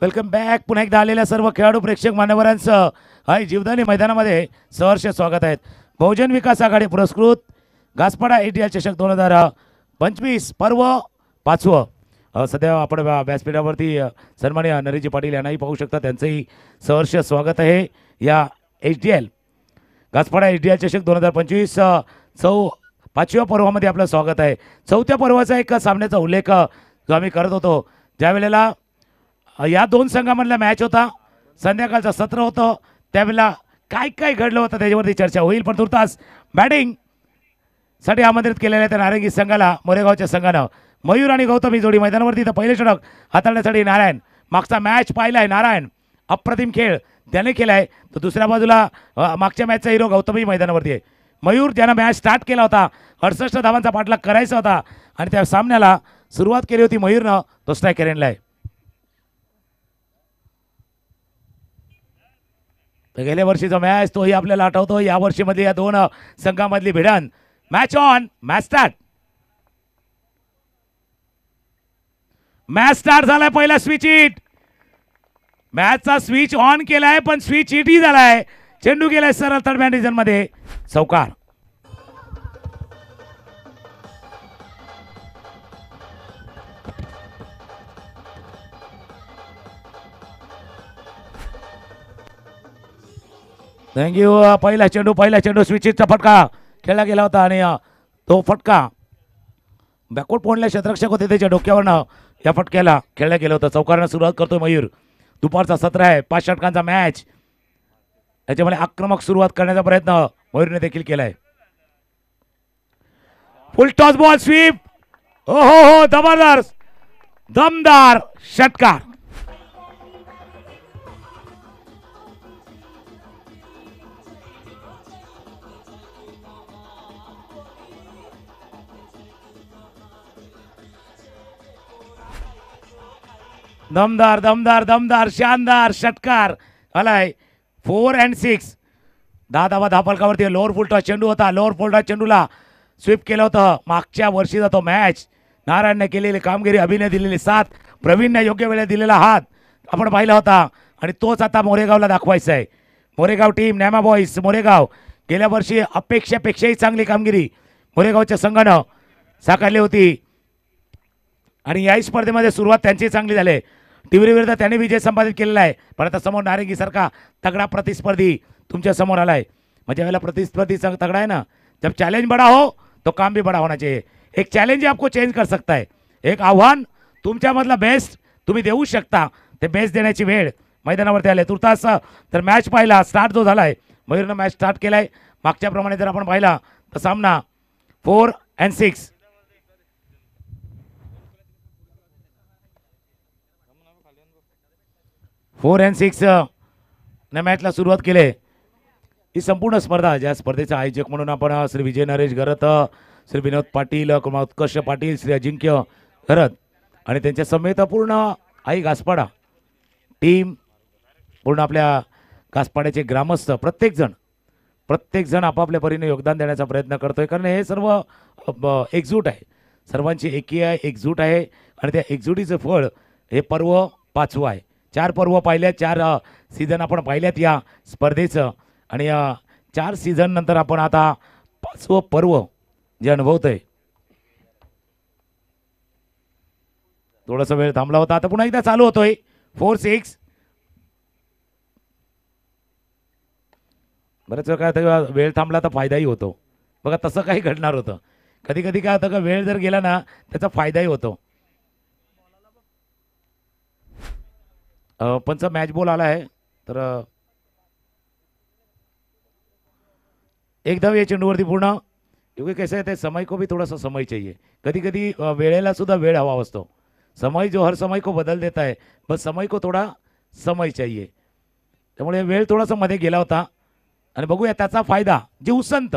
Welcome back. पुन्हा एकदा आलेल्या सर्व खेळाडू प्रेक्षक मान्यवरांचं हाय जीवदानी मैदानामध्ये सहर्ष स्वागत आहेत. बहुजन विकास आघाडी पुरस्कृत घासपाडा एटीएल चषक 2025 पर्व 5. सध्या आपण व्यासपीठावरती सन्माननीय नरेशजी पाटील यांनाही पाहू शकता. त्यांचंही सहर्ष स्वागत आहे या एटीएल घासपाडा एटीएल चषक 2025 5व्या पर्वामध्ये आपलं स्वागत आहे. 4थ्या पर्वाचा एक सामन्याचा उल्लेख जो आम्ही करत होतो, ज्या वेळेला या दोन संघामधला मॅच होता, संध्याकाळचं सत्र होतं, त्यावेळेला काय काय घडलं होतं त्याच्यावरती चर्चा होईल. पण तुर्तास बॅटिंग साठी आमंत्रित केलेल्या त्या नारंगी संघाला मोरेगावच्या संघानं मयूर आणि गौतम ही जोडी मैदानावरती तर पहिले षटक हाताळण्यासाठी नारायण. मागचा मॅच पाहिलाय नारायण, अप्रतिम खेळ त्याने केलाय. तर दुसऱ्या बाजूला मागच्या मॅचचा हिरो गौतमही मैदानावरती आहे. मयूर ज्यानं मॅच स्टार्ट केला होता, 68 धावांचा पाठलाग करायचा होता आणि त्या सामन्याला सुरुवात केली होती मयूरनं, तो स्ट्राईक करेनला आहे. तर गेल्या वर्षीचा मॅच तोही आपल्याला आठवतो. या वर्षीमध्ये या दोन संघामधली भिडण. Match on, match start. Match start झालाय. पहिला स्विच हिट, मॅचचा स्विच ऑन केलाय पण स्विच हिटही झालाय. चेंडू गेलाय सरळ थर्ड मॅन रिजन मध्ये, चौकार. थँक्यू. पहिला चेंडू स्विचचा फटका खेळला गेला होता आणि तो फटका बॅकवर्ड पॉइंटला क्षेत्ररक्षक होते त्याच्या डोक्यावरनं या फटक्याला खेळला गेलं होतं. चौकारानं सुरुवात करतोय मयूर. दुपारचा सत्र आहे, 5 षटकांचा मॅच. याच्यामध्ये आक्रमक सुरुवात करण्याचा प्रयत्न मयूरने देखील केलाय. Full toss ball sweep. हो हो हो, जबरदस्त दमदार षटकार. दमदार दमदार दमदार शानदार षटकार आलाय. 4 and 6. 10 धावा धापलकावरती. लोअर फुलटॉस चेंडू होता, लोअर फुलटॉस चेंडूला स्वीप केलं होतं. मागच्या वर्षीचा तो मॅच. नारायणने केलेली कामगिरी, अभिनय दिलेली साथ, प्रवीणने योग्य वेळेला दिलेला हात आपण पाहिला होता आणि तोच आता मोरेगावला दाखवायचा आहे. मोरेगाव टीम, नॅमा बॉईज मोरेगाव, गेल्या वर्षी अपेक्षेपेक्षाही चांगली कामगिरी मोरेगावच्या संघानं साकारली होती आणि याही स्पर्धेमध्ये सुरुवात त्यांची चांगली झाली. टिवरी विरुद्ध त्यांनी विजय संपादित केलेला आहे. पण आता समोर नारंगीसारखा तगडा प्रतिस्पर्धी तुमच्या समोर आलाय. म्हणजे वेळेला प्रतिस्पर्धी तगड़ा है ना, जब चैलेंज बड़ा हो तो काम भी बड़ा होना चाहिए. एक चॅलेंज आपको चेंज कर सकता है. एक आव्हान तुमच्यामधला बेस्ट तुम्ही देऊ शकता. ते बेस्ट देण्याची वेळ मैदानावरती आले. तुर्तास तर मॅच पाहिला, स्टार्ट जो झालाय, मयूरनं मॅच स्टार्ट केलाय. मागच्याप्रमाणे जर आपण पाहिला तर सामना 4 and 6. ने मॅचला सुरुवात केली. ही संपूर्ण स्पर्धा, ज्या स्पर्धेचा आयोजक म्हणून आपण श्री विजय नरेश घरत, श्री विनोद पाटील, उत्कर्ष पाटील, श्री अजिंक्य घरत आणि त्यांच्या समेत पूर्ण आई घासपाडा टीम, पूर्ण आपल्या घासपाड्याचे ग्रामस्थ प्रत्येक जण आपापल्या परीने योगदान देण्याचा प्रयत्न करतोय. कारण हे सर्व एकजूट आहे, सर्वांची एकी आहे, एकजूट आहे आणि त्या एकजुटीचं फळ हे पर्व 5वं आहे. 4 पर्व पाहिल्यात, 4 सीझन आपण पाहिल्यात या स्पर्धेचं आणि 4 सीझन नंतर आपण आता 5वं पर्व जे अनुभवतोय. थोडासा वेळ थांबला होता, आता पुन्हा एकदा चालू होतोय. 4-6. बरेच वेळ काय वेळ थांबला तर फायदाही होतो. बघा तसं काही घडणार होतं. कधी कधी काय होतं का, वेळ जर गेला ना त्याचा फायदाही होतो. पंच मॅच बॉल आला आहे. तर एक धाव या चेंडूवरती पूर्ण. क्योंकि कैसे आहे, ते समय को भी थोड़ा सा समय चाहिए. कधी कधी वेळेला सुद्धा वेळ हवा असतो. समय जो हर समय को बदल देता है, बस समय को थोड़ा समय चाहिए. त्यामुळे वेळ थोडासा मध्ये गेला होता आणि बघूया त्याचा फायदा. जे उसंत,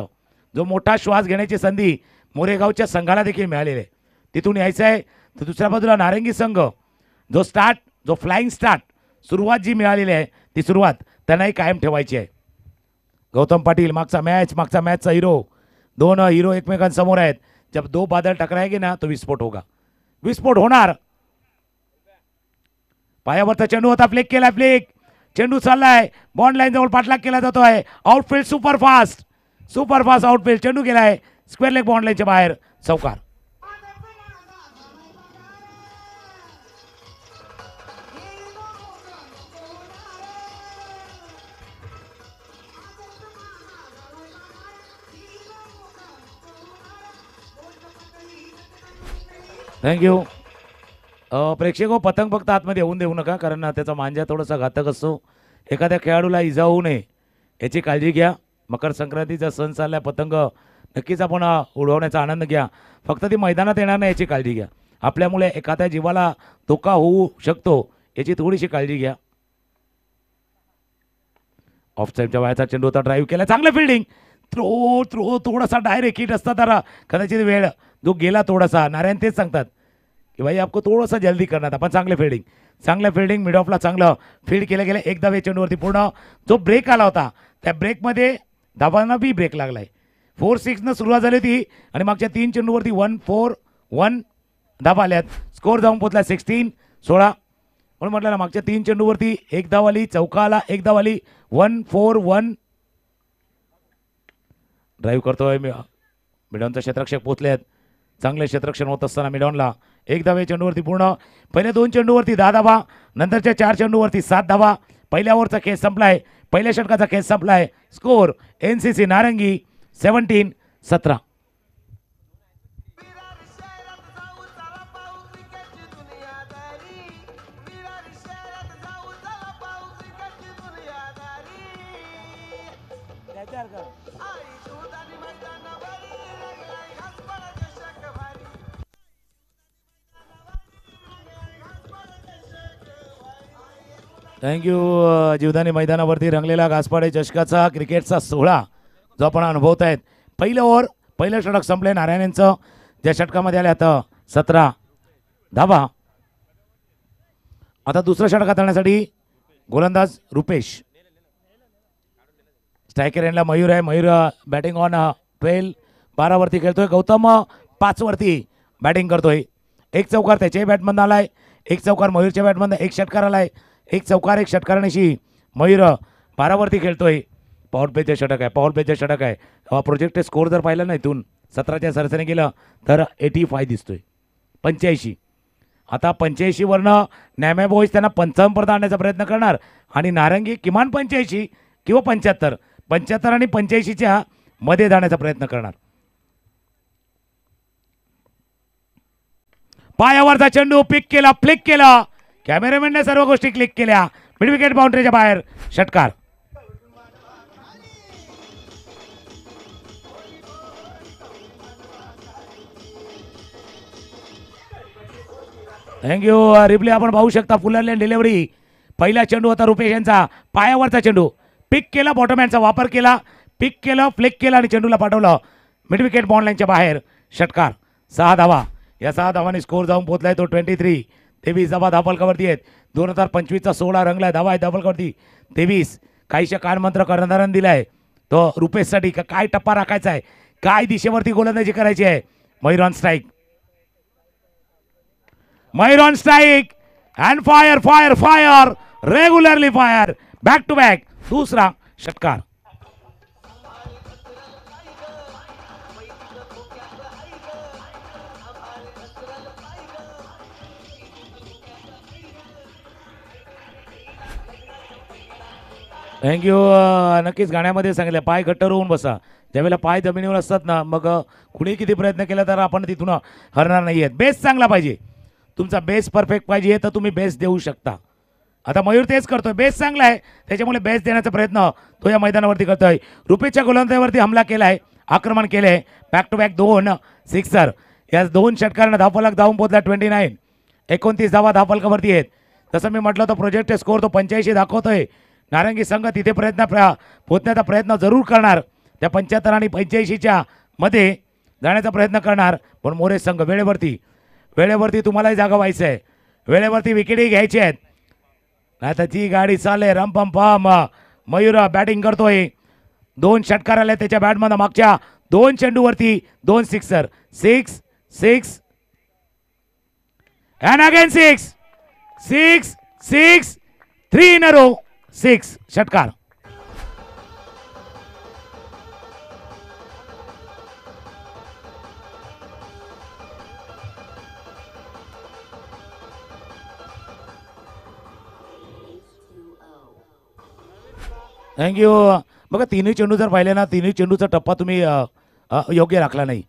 जो मोठा श्वास घेण्याची संधी मोरेगावच्या संघाला देखील मिळालेली आहे, तिथून यायचं आहे. तर दुसऱ्या बाजूला नारंगी संघ, जो फ्लाइंग स्टार्ट सुरुवात जी मिळालेली आहे, ती सुरुवात त्यांनाही कायम ठेवायची आहे. गौतम पाटील मागचा मॅचचा हिरो. 2 हिरो एकमेकांसमोर आहेत. जब 2 बादल टकराएंगे ना तो विस्फोट होगा, विस्फोट होणार. पायावरचा चेंडू होता, फ्लिक केला, फ्लिक चेंडू चाललाय बॉन्ड लाईन जवळ, पाठलाग केला जातोय, आउटफील्ड सुपर फास्ट आउटफील्ड चेंडू गेलाय स्क्वेअर लेग बॉन्ड लाईनच्या बाहेर, चौकार. थँक्यू. प्रेक्षक पतंग फक्त आतमध्ये येऊन देऊ नका, कारण त्याचा मांजा थोडासा घातक असतो. एखाद्या खेळाडूला इजा होऊ नये याची काळजी घ्या. मकर संक्रांतीचा सण चाललाय, पतंग नक्कीच आपण उडवण्याचा आनंद घ्या. फक्त ती मैदानात येणार नाही याची काळजी घ्या. आपल्यामुळे एखाद्या जीवाला धोका होऊ शकतो याची थोडीशी काळजी घ्या. ऑफ साईडच्या वायाचा चेंडू होता, ड्राईव्ह केला, चांगलं फिल्डिंग, थ्रो थोडासा डायरेक्ट हिट असता तर कदाचित वेळ जो गेला थोडासा. नारायण तेच सांगतात की भाई आपको थोडासा जल्दी करणार. आपण चांगलं फिल्डिंग मिड ऑफला चांगलं फील्ड केलं गेलं. एक धावे चेंडूवरती पूर्ण जो ब्रेक आला होता त्या ब्रेकमध्ये धावांना बी ब्रेक लागलाय. 4-6 सुरुवात झाली होती आणि मागच्या 3 चेंडूवरती 1-4-1 धावा आल्यात. स्कोर जाऊन पोहोचला 16. म्हणून म्हटलं ना, मागच्या 3 चेंडूवरती एक धाव आली, चौकाला एक धाव आली, 1-4-1 ड्राईव्ह करतोय. मिडॉनचा क्षेत्ररक्षक पोचलेत. चांगले क्षेत्ररक्षण होत असताना मिडॉनला एक धावे चेंडूवरती पूर्ण. पहिल्या 2 चेंडूवरती 10 धावा, नंतरच्या 4 चेंडूवरती 7 धावा. पहिल्या ओव्हरचा खेळ संपलाय, पहिल्या षटकाचा खेळ संपलाय. स्कोर NCC नारंगी 17-17. थँक्यू. जीवदानी मैदानावरती रंगलेला घासपाडे चषकाचा क्रिकेटचा सोहळा जो आपण अनुभवत आहेत. पहिलं ओव्हर, पहिलं षटक संपले नारायण यांचं, ज्या षटकामध्ये आले आता 17 धावा. आता दुसरं षटक हाताळण्यासाठी गोलंदाज रुपेश. स्ट्रायकर एंडला मयूर आहे. मयूर बॅटिंग ऑन 12, 12 वरती खेळतोय. गौतम 5 वरती बॅटिंग करतोय. एक चौकार त्याच्याही बॅटमधून आलाय, एक चौकार मयूरच्या बॅटमधून, एक षटकार आलाय, एक चौकार एक षटकारानिशी मयूर 12 वरती खेळतोय. पॉवर प्लेचे षटक आहे. प्रोजेक्ट स्कोर जर पाहिला ना इथून 17च्या सरसरीने गेलं तर 85 दिसतोय, 85. आता 85 वरनं नॅमे बॉईज त्यांना 55 पर्यंत आणण्याचा प्रयत्न करणार आणि नारंगी किमान 85 किंवा 75 आणि 85च्या मध्ये जाण्याचा प्रयत्न करणार. पायावरचा चेंडू पिक केला, फ्लिक केला. कॅमेरामॅनने सर्व गोष्टी क्लिक केल्या. मिड विकेट बाउंड्रीच्या बाहेर, षटकार. थँक्यू. रिप्ले आपण पाहू शकता. फुलरलेन डिलिव्हरी. पहिला चेंडू होता रुपेश यांचा, पायावरचा चेंडू पिक केला, बॉटमहँडचा वापर केला, पिक केलं, फ्लिक केला आणि चेंडूला पाठवलं मिड विकेट बॉन्ड लाईनच्या बाहेर, षटकार. 6 धावा. या 6 धावांनी स्कोर जाऊन पोहोचलाय तो 23. 23 धावा धावफलकावरती आहेत. 2025चा 16 रंगलाय. धावा आहे धावफलकावरती 23. काहीशा कानमंत्र कर्णधारानं दिलाय तो रुपेशसाठी. काय टप्पा राखायचा आहे, काय दिशेवरती गोलंदाजी करायची आहे. Mayur on strike and fire regularly fire, back to back, दुसरा षटकार. थँक्यू. नक्कीच गाण्यामध्ये सांगितलं पाय घट्ट रोवून बसा. ज्यावेळेला पाय जमिनीवर असतात ना, मग कुणी किती प्रयत्न केला तर आपण तिथून हरणार नाही आहेत. बेस चांगला पाहिजे, तुमचा बेस परफेक्ट पाहिजे तर तुम्ही बेस देऊ शकता. आता मयूर तेच करतोय. बेस चांगला आहे त्याच्यामुळे बेस देण्याचा प्रयत्न तो या मैदानावरती करतोय. रुपेशच्या गोलंदाजीवरती हमला केलाय, आक्रमण केलंय. Back to back 2 sixer. या 2 षटकारांना धावफलक धावून पोहोचला 29. 29 धावा धावफलकावरती आहेत. जसं मी म्हटलं तर प्रोजेक्ट स्कोर तो 85 दाखवतोय. नारंगी संघ तिथे पोहोचण्याचा प्रयत्न जरूर करणार. त्या 75 आणि 85च्या मध्ये जाण्याचा प्रयत्न करणार. पण मोरे संघ वेळेवरती तुम्हालाही जागा व्हायचं आहे. वेळेवरती विकेटही घ्यायची आहेत. आता ती गाडी चालले रमपम पम. मयूर बॅटिंग करतोय. 2 षटकार आले त्याच्या बॅटमध्ये. मागच्या 2 चेंडूवरती 2 sixer. 6 and again 6 6 3 in a row 6 षटकार. थँक्यू. बघा तिन्ही चेंडू जर पाहिले ना, तिन्ही चेंडूचा टप्पा तुम्ही योग्य राखला नाही.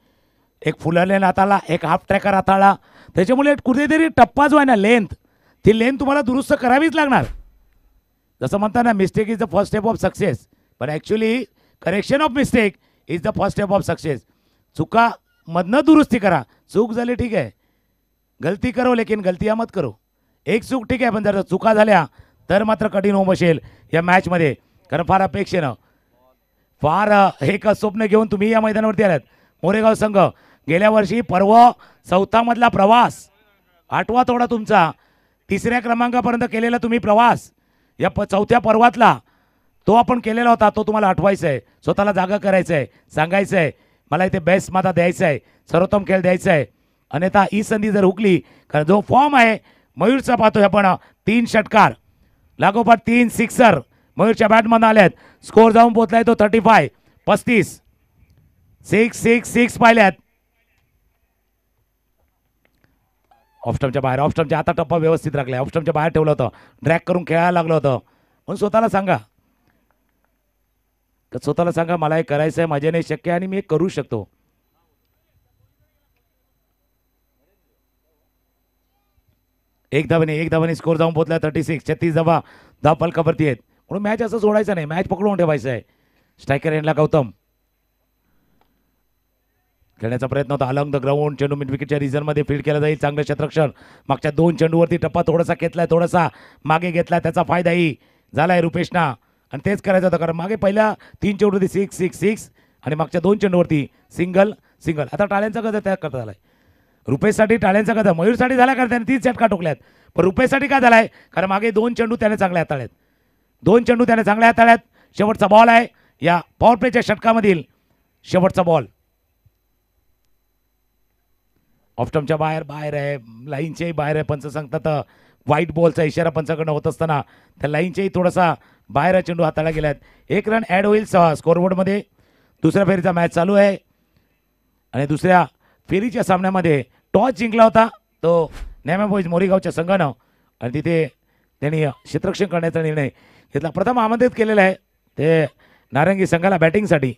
एक फुलरलेन हाताळला, एक हाफ ट्रॅकर हाताळला. त्याच्यामुळे कुठेतरी टप्पा जो आहे ना, लेंथ, ती लेंथ तुम्हाला दुरुस्त करावीच लागणार. जसं म्हणतात ना, mistake is the first step of success, पण actually correction of mistake is the first step of success. चुका मधनं दुरुस्ती करा. चूक झाली ठीक आहे, गलती करो लेकिन गलतियां मत करो. एक चूक ठीक आहे, पण जर चुका झाल्या तर मात्र कठीण होऊ बसेल या मॅचमध्ये. कारण फार अपेक्षेनं, फार एक स्वप्न घेऊन तुम्ही या मैदानावरती आलात. मोरेगाव संघ गेल्या वर्षी पर्व 4था मधला प्रवास, 8वा तोडा तुमचा, 3ऱ्या क्रमांकापर्यंत केलेला तुम्ही प्रवास या 4थ्या पर्वातला तो आपण केलेला होता. तो तुम्हाला आठवायचा आहे, स्वतःला जागा करायचं आहे, सांगायचं आहे मला इथे बेस्ट माझा द्यायचा आहे, सर्वोत्तम खेळ द्यायचा आहे. अन्यथा ही संधी जर हुकली, कारण जो फॉर्म आहे मयूरचा पाहतोय आपण, 3 षटकार लागोपाठ 3 सिक्सर मयूरच्या बॅटमधून आल्यात. स्कोर जाऊन पोहोचलाय तो 35 6 पाहिल्यात. ऑफस्टमच्या बाहेर, ऑफस्टमच्या आता टप्पा व्यवस्थित राखलाय, ऑफस्टमच्या बाहेर ठेवलं होतं, ड्रॅग करून खेळायला लागलं होतं. म्हणून स्वतःला सांगा मला हे करायचं आहे, माझ्याने शक्य आहे आणि मी हे करू शकतो. एक धावाने स्कोर जाऊन पोहोचला 36 धावा फलकावरती आहेत. म्हणून मॅच असं सोडायचं नाही, मॅच पकडून ठेवायचं आहे. स्ट्रायकर एंडला गौतम खेळण्याचा प्रयत्न होता अलॉंग द ग्राउंड. चेंडू मिड विकेटच्या रिझनमध्ये फील्ड केला जाईल. चांगलं क्षेत्ररक्षण. मागच्या 2 चेंडूवरती टप्पा थोडासा घेतलाय, थोडासा मागे घेतलाय, त्याचा फायदाही झालाय रुपेशना. आणि तेच करायचं होतं, कारण मागे पहिल्या 3 चेंडूवरती 6 आणि मागच्या 2 चेंडूवरती सिंगल. आता टाळ्यांचा गजर तयार करता झालाय. रुपेशसाठी टाळ्यांचा गजर, मयूरसाठी झाला, कारण त्याने 3 षटकार टोकल्यात. पण रुपेशसाठी काय झालाय, कारण मागे 2 चेंडू त्याने चांगले हाताळ्यात, 2 चेंडू त्याने चांगल्या हाताळ्यात. शेवटचा बॉल आहे या पॉवर प्लेच्या षटकामधील, शेवटचा बॉल. ऑफस्टमच्या बाहेर आहे, लाईनच्याही बाहेर आहे. पंच सांगतात व्हाईट बॉलचा इशारा पंचाकडनं होत असताना त्या लाईनच्याही थोडासा बाहेर चेंडू हाताळला गेल्यात. 1 रन ॲड होईल स्कोरबोर्डमध्ये. दुसऱ्या फेरीचा मॅच चालू आहे आणि दुसऱ्या फेरीच्या सामन्यामध्ये टॉस जिंकला होता तो नेमा बॉईज मोरेगावच्या संघानं, आणि तिथे त्यांनी क्षेत्ररक्षण करण्याचा निर्णय घेतला. प्रथम आमंत्रित केलेला आहे ते नारंगी संघाला बॅटिंगसाठी.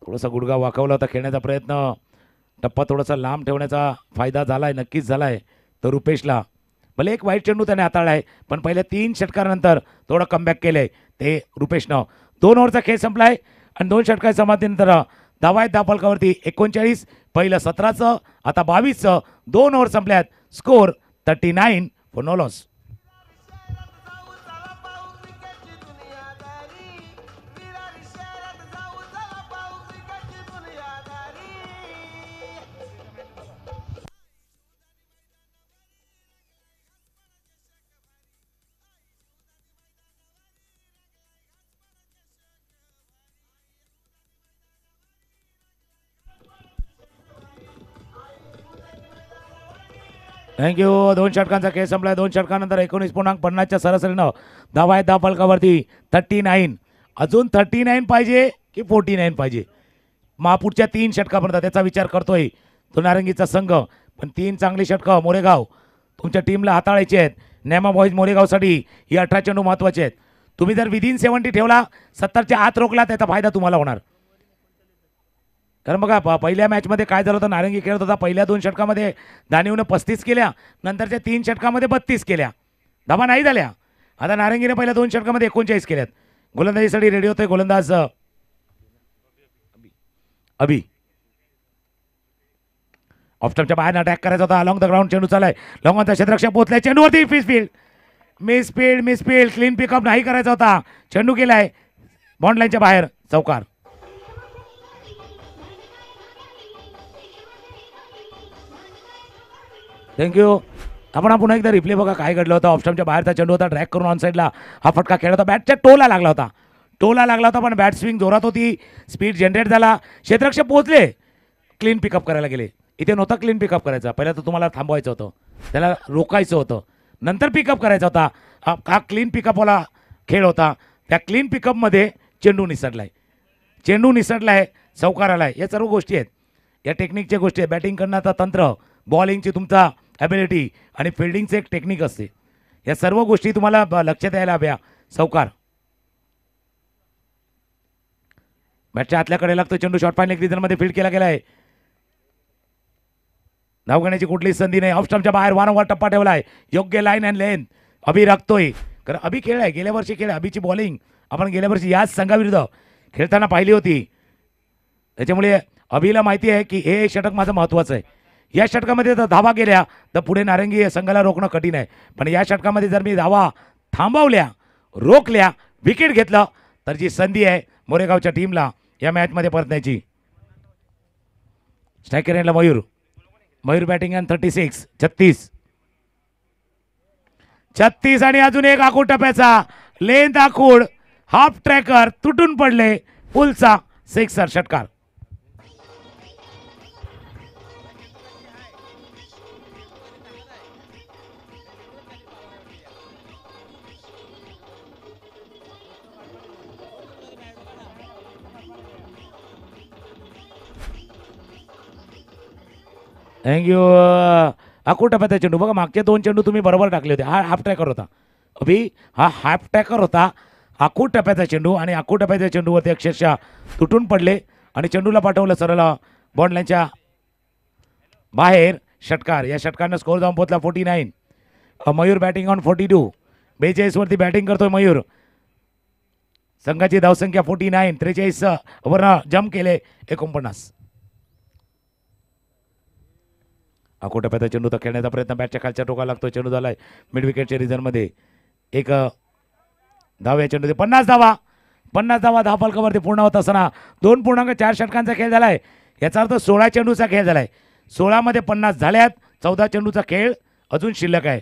थोडासा गुडघा वाकवला होता, खेळण्याचा प्रयत्न, टप्पा थोडासा लांब ठेवण्याचा फायदा झालाय, नक्कीच झालाय तर रुपेशला. भले एक वाईट चेंडू त्याने हाताळला आहे, पण पहिल्या 3 षटकारानंतर थोडं कमबॅक केलंय ते रुपेशनं. 2 ओव्हरचा खेळ संपलाय आणि 2 षटकार समाप्तीनंतर धावा आहेत धावफलकावरती 39. पहिलं 17चं, आता 22चं. 2 ओव्हर संपल्यात. Score 39 for no loss. Thank you. 2 षटकांचा खेळ संपलाय. 2 षटकानंतर 19.50च्या सरासरीनं धावा आहेत धावफलकावरती 39. अजून 39 पाहिजे की 49 पाहिजे? महापुढच्या 3 षटकापर्यंत त्याचा विचार करतोय तो नारंगीचा संघ. पण 3 चांगली षटकं मोरेगाव तुमच्या टीमला हाताळायची आहेत. नेमा बॉईज मोरेगावसाठी ही 18 चेंडू महत्त्वाचे आहेत. तुम्ही जर विदिन 70 ठेवला, 70च्या आत रोखला, त्याचा फायदा तुम्हाला होणार. कारण बघा पहिल्या मॅचमध्ये काय झालं होतं, नारंगी खेळत होता. पहिल्या 2 षटकामध्ये दानिवनं 35 केल्या, नंतरच्या 3 षटकामध्ये 32 केल्या, धावा नाही झाल्या. आता नारंगीने पहिल्या 2 षटकामध्ये 39 केल्यात. गोलंदाजीसाठी रेडी होतोय गोलंदाज अभि. ऑफस्टमच्या बाहेर अटॅक करायचा होता. अलॉंग द ग्राउंड चेंडू चालाय, लॉंगॉनचा क्षेत्ररक्षक पोहोचलाय, चेंडूवरती मिस फील्ड क्लीन पिकअप नाही करायचा होता, चेंडू केलाय बॉन्ड लाईनच्या बाहेर, चौकार. थँक्यू. आपण पुन्हा एकदा रिप्ले बघा काय घडलं होतं. ऑफस्टमच्या बाहेरचा चेंडू होता, ड्रॅग करून ऑन साईडला हा फटका खेळला होता. बॅटच्या टोला लागला होता, पण बॅट स्विंग जोरात होती, स्पीड जनरेट झाला, क्षेत्ररक्षक पोहोचले, क्लीन पिकअप करायला गेले. इथे नव्हता क्लीन पिकअप करायचा. पहिला तर तुम्हाला थांबवायचं होतं, त्याला रोकायचं होतं, नंतर पिकअप करायचा होता. हा क्लीन पिकअपवाला खेळ होता. त्या क्लीन पिकअपमध्ये चेंडू निसटलाय, चेंडू निसटलाय, चौकार आलाय. या सर्व गोष्टी आहेत, या टेक्निकच्या गोष्टी आहेत. बॅटिंग करण्याचा तंत्र, बॉलिंगची तुमचा ॲबिलिटी आणि फिल्डिंगचं एक टेक्निक असते. या सर्व गोष्टी तुम्हाला लक्षात यायला हव्या. चौकार, बॅटच्या आतल्याकडे लागतो चेंडू. शॉर्ट फाईन लेग रिजनमध्ये फील्ड केला गेलाय. धाव घेण्याची कुठलीच संधी नाही. ऑफ स्टंपच्या बाहेर वारंवार टप्पा ठेवलाय. योग्य लाईन अँड लेंथ अभि राखतोय. कारण अभि खेळलाय, गेल्या वर्षी खेळ. अभिची बॉलिंग आपण गेल्या वर्षी याच संघाविरुद्ध खेळताना पाहिली होती. त्याच्यामुळे अभिला माहिती आहे की हे षटक माझं महत्त्वाचं आहे. या षटकामध्ये जर धावा गेल्या तर पुढे नारंगी संघाला रोखणं कठीण आहे. पण या षटकामध्ये जर मी धावा थांबवल्या, रोखल्या, विकेट घेतलं तर जी संधी आहे मोरेगावच्या टीमला या मॅचमध्ये परतण्याची. स्ट्रायकर एंडला मयूर. Mayur batting and 36. 36 आणि अजून एक आखूड टप्प्याचा लेंथ आखूड. हाफ ट्रॅकर तुटून पडले. पुलचा सिक्सर, षटकार. थँक्यू. आखूड टप्प्याचा चेंडू बघा. मागचे 2 चेंडू तुम्ही बरोबर टाकले होते. हा हाफ ट्रॅकर होता अभि, हा हाफ ट्रॅकर होता. आखूड टप्प्याचा चेंडू आणि आखूड टप्प्याच्या चेंडूवरती अक्षरशः तुटून पडले आणि चेंडूला पाठवलं सरळ बॉन्ड लाईनच्या बाहेर. षटकार. या षटकानं स्कोर जाऊन पोहोचला 49. Mayur batting on 42. 42 वरती बॅटिंग करतोय मयूर. संघाची धावसंख्या 49. 43 वरनं जम्प केले 49. आखूड टप्प्याचा चेंडू तर खेळण्याचा प्रयत्न बॅटच्या खालच्या टोकाला लागतो. चेंडू झालाय मिड विकेटच्या रिझनमध्ये. एक धाव या चेंडू 50 धावा. 50 धावा धावफलकावरती पूर्ण होत असताना 2.4 षटकांचा खेळ झालाय. याचा अर्थ 16 चेंडूचा खेळ झालाय. 16 मध्ये 50 झाल्यात. 14 चेंडूचा खेळ अजून शिल्लक आहे.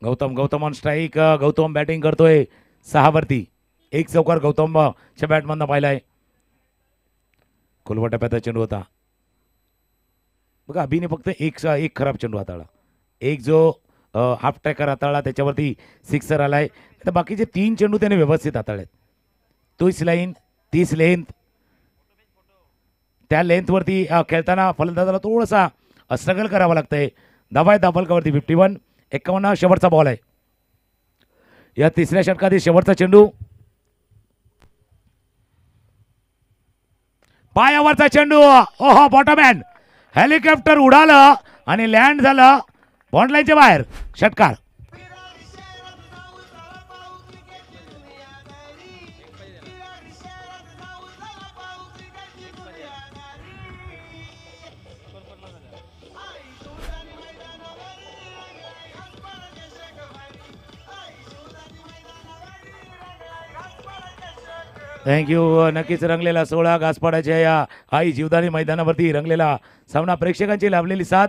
Gautam on strike. Gautam batting करतोय 6 वरती. एक चौकार गौतमच्या बॅटमधनं पाहिलाय. खोलवा टप्प्याचा चेंडू होता बघा. अभिने फक्त एक खराब चेंडू हाताळला. एक जो हाफ ट्रॅकर हाताळला त्याच्यावरती सिक्सर आलाय. तर बाकीचे 3 चेंडू त्याने व्यवस्थित हाताळलेत. 30 लाईन, 30 लेंथ. त्या लेंथवरती खेळताना फलंदाजाला थोडासा स्ट्रगल करावं लागतंय. धावा आहे धावफलकावरती 51. 51 शेवटचा बॉल आहे. या तिसऱ्या षटकातील शेवटचा चेंडू. पायावरचा चेंडू. ओहो, बॉटमॅन हेलिकॉप्टर उडालं आणि लँड झालं बॉन्ड लाईनच्या बाहेर. षटकार. थँक्यू. नक्कीच रंगलेला 16 घासपाड्याच्या या आई जीवदानी मैदानावरती रंगलेला सामना. प्रेक्षकांची लाभलेली साथ.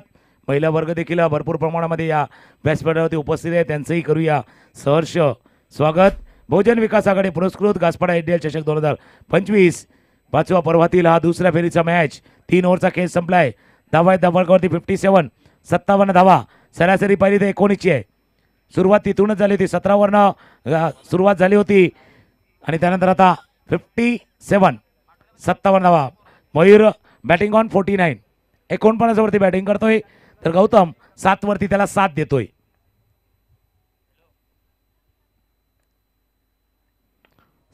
महिला वर्ग देखील भरपूर प्रमाणामध्ये या व्यासपीठावरती उपस्थित आहे. त्यांचंही करूया सहर्ष स्वागत. बहुजन विकास आघाडी पुरस्कृत घासपाडा IDL चषक 2025 5व्या पर्वातील हा दुसऱ्या फेरीचा मॅच. 3 ओव्हरचा खेळ संपलाय. धावा आहेत धावफलकावरती 57. 57 धावा. सरासरी पाहिली तर 19ची आहे. सुरुवात तिथूनच झाली होती. 17 वरनं सुरुवात झाली होती आणि त्यानंतर आता 57. 57 धावा. Mayur batting on 49. 49 वरती बॅटिंग करतोय तर गौतम 7 वरती त्याला साथ देतोय.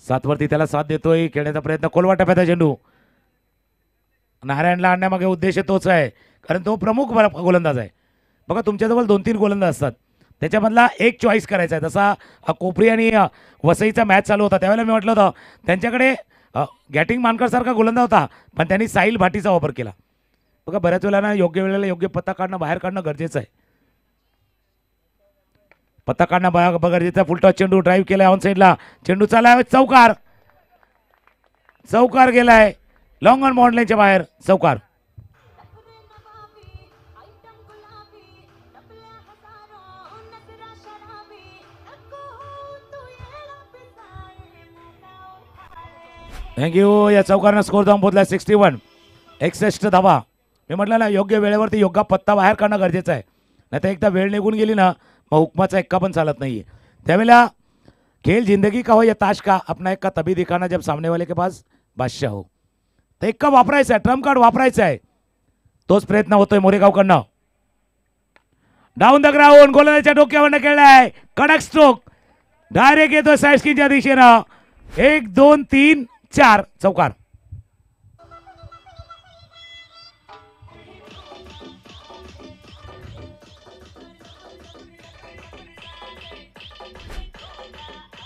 7 वरती त्याला साथ देतोय. खेळण्याचा प्रयत्न. खोलवा टप्प्याचा चेंडू. नारायणला आणण्यामागे उद्देश तोच आहे कारण तो प्रमुख गोलंदाज आहे. बघा तुमच्याजवळ 2-3 गोलंदाज असतात. त्याच्यामधला एक चॉईस करायचा आहे. जसा कोपरी आणि वसईचा मॅच चालू होता त्यावेळेला मी म्हटलं होतं त्यांच्याकडे गॅटिंग मानकरसारखा गोलंदाज होता पण त्यांनी साहिल भाटीचा वापर केला. बघा बऱ्याच वेळेला ना योग्य वेळेला योग्य पत्ता काढणं बाहेर काढणं गरजेचं आहे. पत्ता काढणं गरजेचं. फुलटॉस चेंडू ड्राईव्ह केलाय ऑन साईडला. चेंडू चालाय. चौकार. चौकार गेलाय लॉंग ऑन बाउंड लाईनच्या बाहेर. चौकार. थँक्यू. या चौकारानं स्कोर जाऊन पोहोचला 61. 61 धावा. मी म्हटलं ना योग्य वेळेवरती योग्य पत्ता बाहेर काढणं गरजेचं आहे. नाही तर एकदा वेळ निघून गेली ना मग हुकमाचा एक्का पण चालत नाही आहे. त्यावेळेला खेल जिंदगी का हो या ताश का अपना एक्का तभी दिखाना जब सामने वाले के पास बादशाह हो. तर एक्का वापरायचा आहे, ट्रम्प कार्ड वापरायचा आहे. तोच प्रयत्न होतोय मोरेगावकडनं. डाऊन द ग्राउंड गोलंदाजाच्या डोक्यावरनं खेळलाय. कडक स्ट्रोक डायरेक्ट येतो साईड स्क्रीनच्या दिशेनं. 1 2 3 4 चौकार.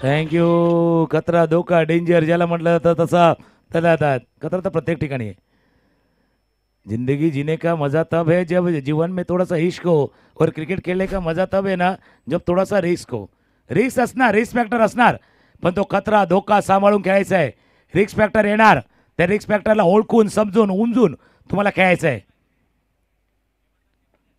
थँक्यू. खतरा धोका डेंजर ज्याला म्हटलं जातं तसा त्याला खतरा तर प्रत्येक ठिकाणी आहे. जिंदगी जीने का मजा तब है जब जीवन में थोड़ा सा इश्क हो और क्रिकेट खेलने का मजा तब है ना जब थोड़ा सा रिस्क हो. रिस्क असणार, रिस्क फॅक्टर असणार, पण तो खतरा धोका सांभाळून खेळायचा आहे. रिस्क फॅक्टर येणार, त्या रिस्क फॅक्टरला ओळखून समजून उमजून तुम्हाला खेळायचं आहे.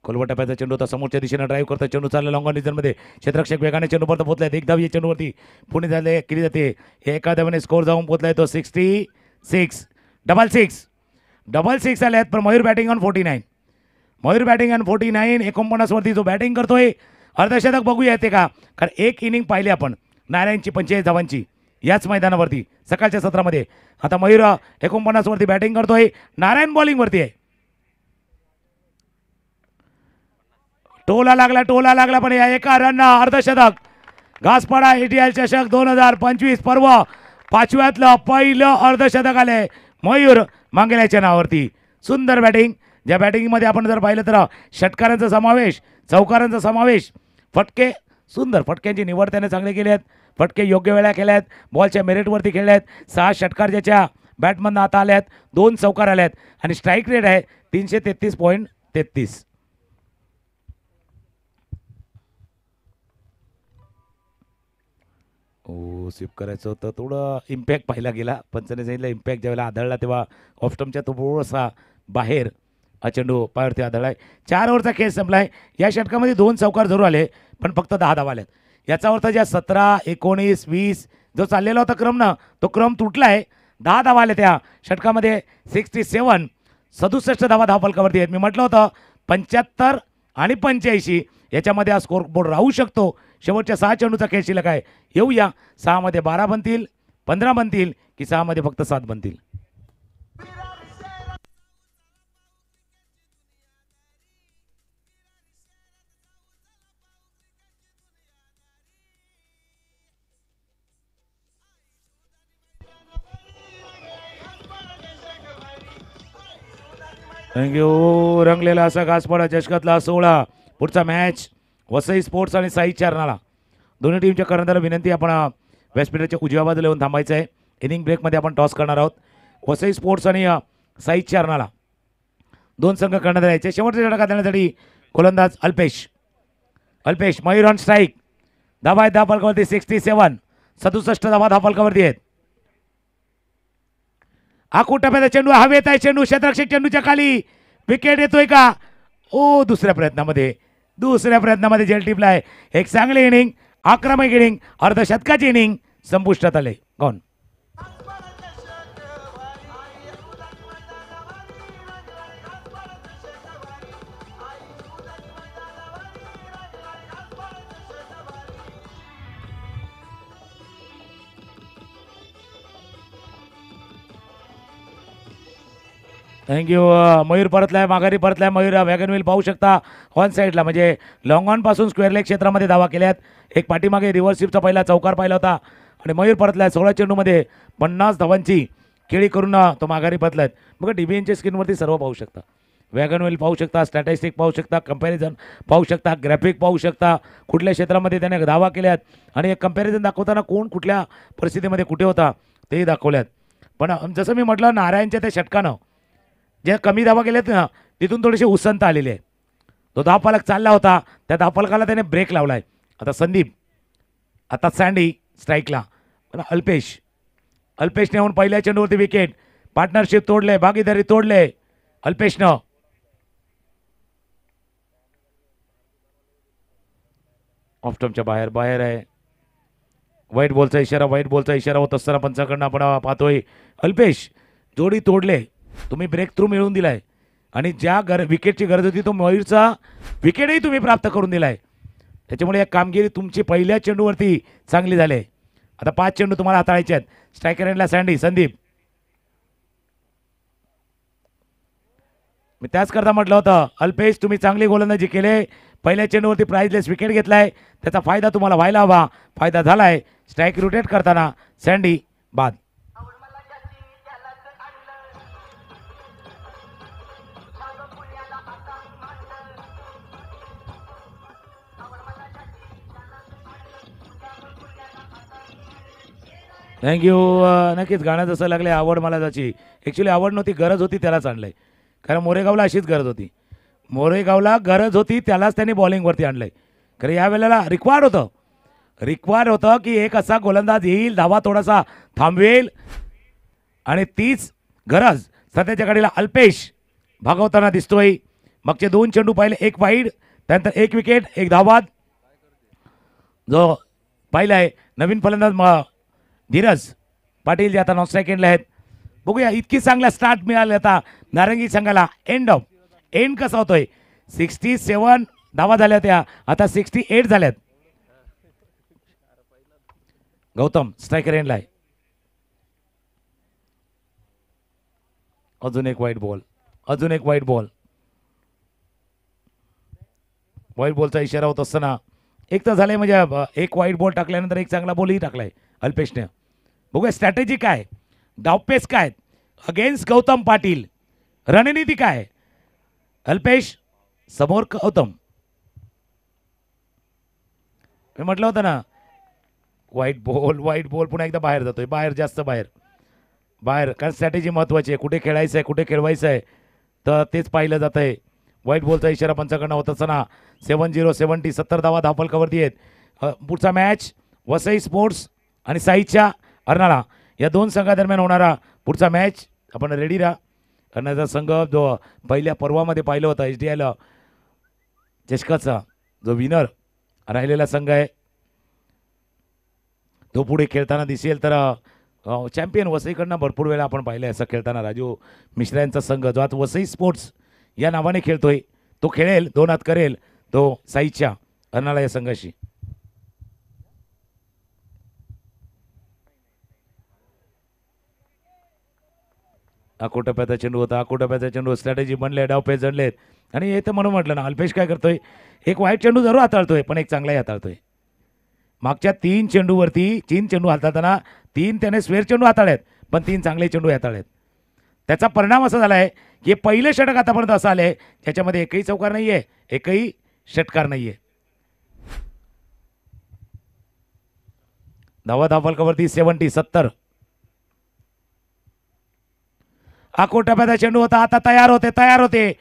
कोलवा टप्प्याचा चेंडू होता समोरच्या दिशेने ड्राईव्ह करता चेंडू चालला लॉंग ऑन रिझनमध्ये. क्षेत्ररक्षक वेगाने चेंडूपर्यंत पोहोचलाय. एक धाव या चेंडूवरती पुणे झाले केली जाते. एका धावेने स्कोर जाऊन पोहोचलाय तो 66. डबल सिक्स आले आहेत. पण Mayur batting on 49. Mayur batting on 49. 49 वरती जो बॅटिंग करतोय अर्धशतक बघूया येते का. कारण एक इनिंग पाहिली आपण नारायणची 45 धावांची याच मैदानावरती सकाळच्या सत्रामध्ये. आता मयूर 49 वरती बॅटिंग करतोय. नारायण बॉलिंग वरती आहे. टोला लागला पण या एका रनना अर्धशतक. घासपाडा ATL चषक 2025 पर्व 5व्यातलं पहिलं अर्धशतक आलंय मयूर मांगेल्याच्या नावावरती. सुंदर बॅटिंग. ज्या बॅटिंगमध्ये आपण जर पाहिलं तर षटकारांचा समावेश, चौकारांचा समावेश, फटके सुंदर फटक्यांची निवड त्याने चांगली केली आहेत. फटके योग्य वेळा केल्या आहेत. बॉलच्या मेरिटवरती खेळले आहेत. 6 षटकार ज्याच्या बॅटमधनं आता आले आहेत. 2 चौकार आले आहेत आणि स्ट्राईक रेट आहे 333.33. स्वीप करायचं होतं, थोडं इम्पॅक्ट पाहिला गेला. पंचाने सांगितलं इम्पॅक्ट ज्यावेळेला आढळला तेव्हा ऑफस्टमच्या तो थोडासा बाहेर हा चेंडू पायावरती आढळलाय. 4 ओव्हरचा खेळ संपलाय. या षटकामध्ये 2 चौकार जरूर आले पण फक्त 10 धावा आल्यात. याचा अर्थ ज्या 17, 19, 20 जो चाललेला होता क्रम ना तो क्रम तुटलाय. 10 धावा आल्या त्या षटकामध्ये. 67 धावा धावफलकावरती आहेत. मी म्हटलं होतं 75 आणि 85 याच्यामध्ये हा स्कोर बोर्ड राहू शकतो. शेवटच्या 6 चेंडूचा खेळ शिल्लक आहे. येऊया 6 मध्ये 12 बनतील, 15 बनतील की 6 मध्ये फक्त 7 बनतील. थँक्यू. रंगलेला असा घासपाडा चषकातला 16 पुढचा मॅच वसई स्पोर्ट्स आणि साई चारनाला. दोन्ही टीमच्या कर्णधाराला विनंती आपण व्यासपीठाच्या उजव्या बाजूला येऊन थांबायचं आहे. इनिंग ब्रेकमध्ये आपण टॉस करणार आहोत. वसई स्पोर्ट्स आणि साई चारनाला 2 संघ कर्णधार यायचे. शेवटच्या षटकात देण्यासाठी गोलंदाज अल्पेश मयूर ऑन स्ट्राईक. धावा आहेत धावफलकावरती 67 धावा धावफलकावरती आहेत. आखूट टप्प्याचा चेंडू हवेत आहे. चेंडू क्षेत्ररक्षक चेंडूच्या खाली. विकेट येतोय का. दुसऱ्या प्रयत्नामध्ये जेल टिपलाय. एक चांगली इनिंग, आक्रमक इनिंग, अर्धशतकाची इनिंग संपुष्टात आले. गॉन. थँक्यू. मयूर परतलाय, माघारी परतलाय मयूर. वॅगन व्हील पाहू शकता ऑन साईडला, म्हणजे लॉंग ऑन पासून स्क्वेअर लेग क्षेत्रामध्ये धावा केल्यात. एक पाठीमागे रिव्हर्स स्वीपचा पहिला चौकार पाहिला होता आणि मयूर परतलाय. 16 चेंडूमध्ये 50 धावांची खेळी करून तो माघारी परतलायत. बघा DBNच्या स्क्रीनवरती सर्व पाहू शकता. वॅगन व्हील पाहू शकता, स्टॅटिस्टिक पाहू शकता, कंपॅरिझन पाहू शकता, ग्राफिक पाहू शकता, कुठल्या क्षेत्रामध्ये त्याने धावा केल्यात आणि एक कंपॅरिझन दाखवताना कोण कुठल्या परिस्थितीमध्ये कुठे होता तेही दाखवल्यात. पण जसं मी म्हटलं नारायणच्या त्या षटकानं जे कमी धावा केल्यात ना तिथून थोडीशी उसंत आलेली आहे. तो धावफलक चालला होता, त्या धावफलकाला त्याने ब्रेक लावलाय. आता संदीप, आता सँडी स्ट्राईकला. अल्पेशने येऊन पहिल्या चेंडूवरती विकेट. पार्टनरशिप तोडले, भागीदारी तोडले अल्पेशनं. ऑफस्टमच्या बाहेर आहे. व्हाईट बॉलचा इशारा होत असताना पंचाकडनं आपण पाहतोय अल्पेश जोडी तोडले, तुम्ही ब्रेक थ्रू मिळवून दिलाय आणि ज्या विकेटची गरज होती तो मयूरचा विकेटही तुम्ही प्राप्त करून दिलाय. त्याच्यामुळे एक कामगिरी तुमची पहिल्या चेंडूवरती चांगली झाली. आता 5 चेंडू तुम्हाला हाताळायचे आहेत. स्ट्रायकर एंडला संदीप. मी त्याच करता म्हटलं होतं अल्पेश तुम्ही चांगली गोलंदाजी केले, पहिल्या चेंडूवरती प्राइजलेस विकेट घेतलाय, त्याचा फायदा तुम्हाला व्हायला हवा, फायदा झालाय. स्ट्राईक रोटेट करताना सँडी बाद. थँक्यू. नक्कीच गाणं जसं लागले आवड मला त्याची. ॲक्च्युली आवड नव्हती, गरज होती, त्यालाच आणलंय. कारण मोरेगावला अशीच गरज होती. मोरेगावला गरज होती, त्यालाच त्यांनी बॉलिंगवरती आणलंय. खरं या वेळेला रिक्वायर्ड होतं की एक असा गोलंदाज येईल, धावा थोडासा थांबवेल आणि तीच गरज सध्याच्या घडीला अल्पेश भागवताना दिसतोय. मागचे 2 चेंडू पाहिले, 1 वाईड, त्यानंतर 1 विकेट, 1 धावाद जो पाहिलाय. नवीन फलंदाज धीरज पाटील जे आता नॉन स्ट्राईक एंडला आहेत. बघूया इतकी चांगला स्टार्ट मिळाला आता नारंगी संघाला. एंड कसा होतोय. 67 धावा झाल्या होत्या, आता 68 झाल्यात. गौतम स्ट्रायकर एंडला आहे. अजून एक व्हाईट बॉल. व्हाईट बॉलचा इशारा होत असताना एक तर झालंय, म्हणजे एक व्हाईट बॉल टाकल्यानंतर एक चांगला बॉलही टाकलाय अल्पेशने. बघूया स्ट्रॅटेजी काय, डावपेस काय अगेन्स्ट गौतम पाटील, रणनीती काय. अल्पेश समोर गौतम. मी म्हटलं होतं ना व्हाईट बॉल पुन्हा एकदा बाहेर जातोय, जास्त बाहेर. कारण स्ट्रॅटेजी महत्वाची आहे. कुठे खेळायचं आहे, कुठे खेळवायचं आहे, तर तेच पाहिलं जात आहे. व्हाईट बॉलचा इशारा पंचाकडनं होत असताना 70 70 धावा धावफलकावरती आहेत. पुढचा मॅच वसई स्पोर्ट्स आणि साईच्या अर्नाळा या 2 संघादरम्यान होणारा पुढचा मॅच. आपण रेडी राहा. अर्नाळाचा संघ जो पहिल्या पर्वामध्ये पाहिलं होतं HDI चषकाचा जो विनर राहिलेला संघ आहे तो पुढे खेळताना दिसेल. तर चॅम्पियन वसईकडनं भरपूर वेळा आपण पाहिलं असं खेळताना राजू मिश्रा यांचा संघ जो आज वसई स्पोर्ट्स या नावाने खेळतोय तो खेळेल, 2 हात करेल तो साईच्या अर्नाळा या संघाशी. आकोटप्याचा चेंडू होता. स्ट्रॅटेजी बनले, डावपेच जडलेत आणि हे तर म्हणून म्हटलं ना अल्पेश काय करतोय, एक वाईट चेंडू जरूर हाताळतोय पण एक चांगलाही हाताळतोय. मागच्या 3 चेंडू हाताळताना 3 त्याने स्वेअर चेंडू हाताळलेत पण 3 चांगले चेंडू हाताळलेत. त्याचा परिणाम असा झाला आहे की पहिले षटक आतापर्यंत असं आलंय ज्याच्यामध्ये एकही चौकार नाहीये, एकही षटकार नाहीये. धावफलकावरती 70. आकोटप्याचा चेंडू होता. आता तयार होते,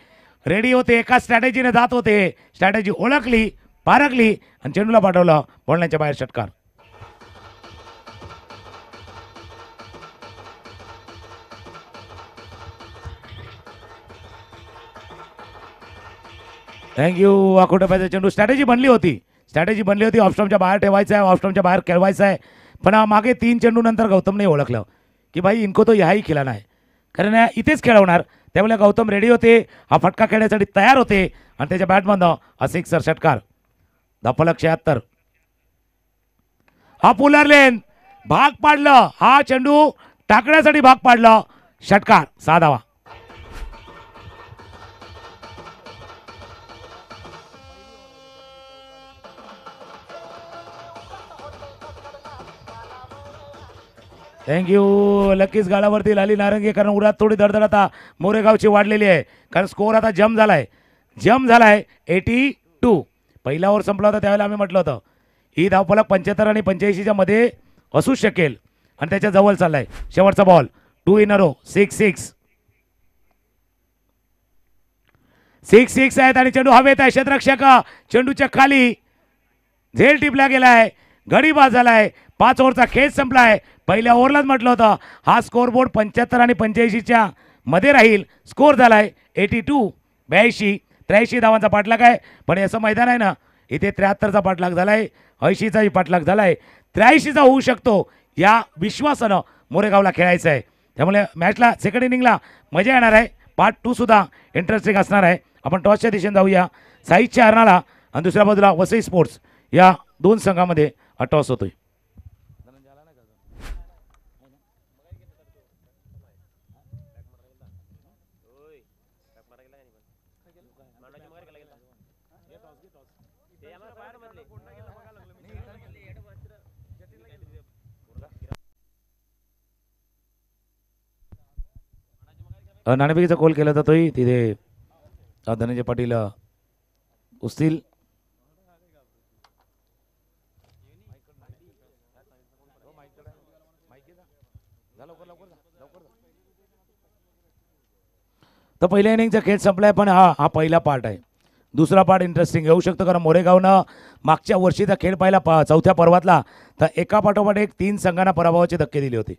रेडी होते, एका स्ट्रॅटेजीने जात होते. स्ट्रॅटेजी ओळखली, पारखली आणि चेंडूला पाठवलं, बोलण्याच्या बाहेर षटकार. थँक्यू. आकोटप्याचा चेंडू स्ट्रॅटेजी बनली होती. ऑफस्टॉमच्या बाहेर ठेवायचं आहे, ऑफस्टॉमच्या बाहेर खेळवायचं आहे. पण मागे 3 चेंडू नंतर गौतमने ओळखलं की भाई इनको तो यहाही खिलाना है, कारण इथेच खेळवणार. त्यामुळे गौतम रेडी होते, हा फटका खेळण्यासाठी तयार होते आणि त्याच्या बॅटमधनं हा सिक्सर षटकार. धावफलक 76. हा पुलर लेन भाग पाडलं, हा चेंडू टाकण्यासाठी भाग पाडलं, षटकार 6 धावा. थँक्यू. लकीच गाडावरती लाली नारंगी, कारण उरात थोडी धडधड आता मोरेगावची वाढलेली आहे, कारण स्कोअर आता जम झालाय 82. पहिला ओव्हर संपला होता त्यावेळेला आम्ही म्हटलं होतं ही धावफलक 75 आणि 85च्या मध्ये असू शकेल आणि त्याच्या जवळ चाललाय. शेवटचा बॉल 2 इन अ रो, 6 आहेत आणि चेंडू हवेत आहे. क्षेत्ररक्षक चेंडूच्या खाली झेल टिपला गेलाय, गडी बाद झालाय. 5 ओव्हरचा खेळ संपलाय. पहिल्या ओव्हरलाच म्हटलं होतं हा स्कोअर बोर्ड 75 आणि 85च्या मध्ये राहील. स्कोअर झालाय 82. 82-83 धावांचा पाठलाग आहे. पण असं मैदान आहे ना, इथे 73चा पाठलाग झालाय, 80चाही पाठलाग झालाय, 83चा होऊ शकतो या विश्वासानं मोरेगावला खेळायचं आहे. त्यामुळे मॅचला सेकंड इनिंगला मजा येणार आहे. पार्ट 2 सुद्धा इंटरेस्टिंग असणार आहे. आपण टॉसच्या दिशेने जाऊया. साईच्या अर्नाळा आणि दुसऱ्या बाजूला वसई स्पोर्ट्स या दोन संघामध्ये हा टॉस होतोय. नाणेफेकीचा कॉल केला जातोय. तिथे धनंजय पाटील उसतील. तर पहिल्या इनिंगचा खेळ संपलाय, पण हा पहिला पार्ट आहे. दुसरा पार्ट इंटरेस्टिंग येऊ शकतो, कारण मोरेगावनं मागच्या वर्षीचा खेळ पाहिला चौथ्या पर्वातला, तर एका पाठोपाठ एक 3 संघांना पराभवाचे धक्के दिले होते.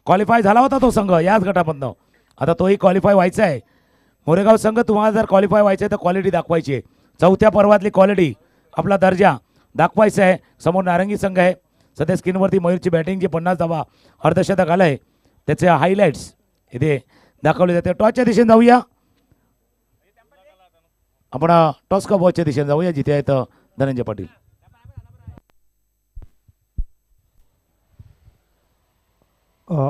क्वालिफाय झाला होता तो संघ याच गटामधनं. आता तोही क्वालिफाय व्हायचा आहे. मोरेगाव संघ तुम्हाला जर क्वालिफाय व्हायचं आहे तर क्वालिटी दाखवायची आहे. चौथ्या पर्वातली क्वालिटी, आपला दर्जा दाखवायचा आहे. समोर नारंगी संघ आहे. सध्या स्क्रीनवरती मयूरची बॅटिंग जी 50 धावा अर्धशतक आलं आहे त्याचे हायलाईट्स इथे दाखवले जाते. टॉसच्या दिशेने जाऊया आपण. टॉस का बॉलच्या दिशेने जाऊया जिथे आहेत धनंजय पाटील.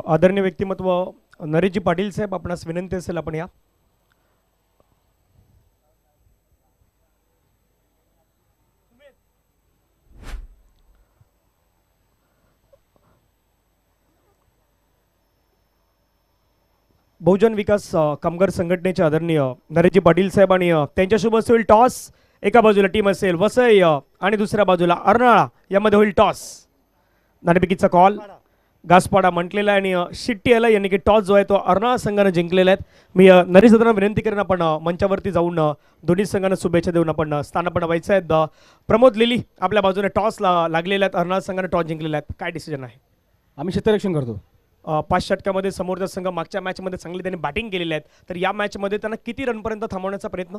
आदरणीय व्यक्तिमत्व नरेशजी पाटील साहेब, आपणास विनंती असेल आपण या. बहुजन विकास कामगार संघटनेचे आदरणीय नरेशजी पाटील साहेब आणि त्यांच्यासोबत होईल टॉस. एका बाजूला टीम असेल वसई आणि दुसऱ्या बाजूला अर्नाळा, यामध्ये होईल टॉस. नाणेफेकीचा कॉल घासपाडा म्हटलेला आहे आणि शिट्टी आला, यांनी की टॉस जो आहे तो अर्नाळा संघाने जिंकलेला आहे. मी नरेश दादांना विनंती करेन आपण मंचावरती जाऊन दोन्ही संघांना शुभेच्छा देऊन आपण स्थानापन्न व्हायचं आहे. प्रमोद लिली आपल्या बाजूने टॉस लागलेले आहेत. अर्नाळा संघाने टॉस जिंकलेला आहे. काय डिसिजन आहे? आम्ही क्षेत्ररक्षण करतो. 5 षटकामध्ये समोरचा संघ मागच्या मॅचमध्ये चांगली त्यांनी बॅटिंग केलेली आहे, तर या मॅचमध्ये त्यांना किती रनपर्यंत थांबवण्याचा प्रयत्न?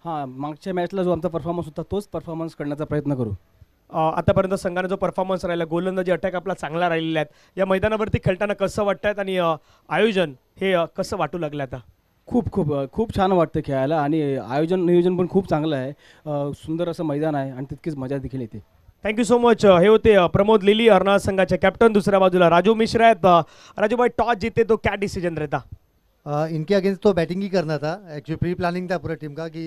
हां, मागच्या मॅचला जो आमचा परफॉर्मन्स होता तोच परफॉर्मन्स करण्याचा प्रयत्न करू. आतापर्यंत संघाने जो परफॉर्मन्स राहिला, गोलंदाजी अटॅक आपला चांगला राहिलेला आहे. या मैदानावरती खेळताना कसं वाटतं आणि आयोजन हे कसं वाटू लागलं आता? खूप खूप खूप छान वाटतं खेळायला आणि आयोजन नियोजन पण खूप चांगलं आहे. सुंदर असं मैदान आहे आणि तितकीच मजा देखील येते. Thank you so much. हे होते प्रमोद लिली, अर्नाळा संघाचे कॅप्टन. दुसऱ्या बाजूला राजू मिश्रा आहेत. राजू भाई, टॉस जीते तो क्या डिसीजन रहता? इनके अगेंस्ट तो बैटिंग ही करना था. एक्चुअली प्री प्लानिंग था पूरा टीम का कि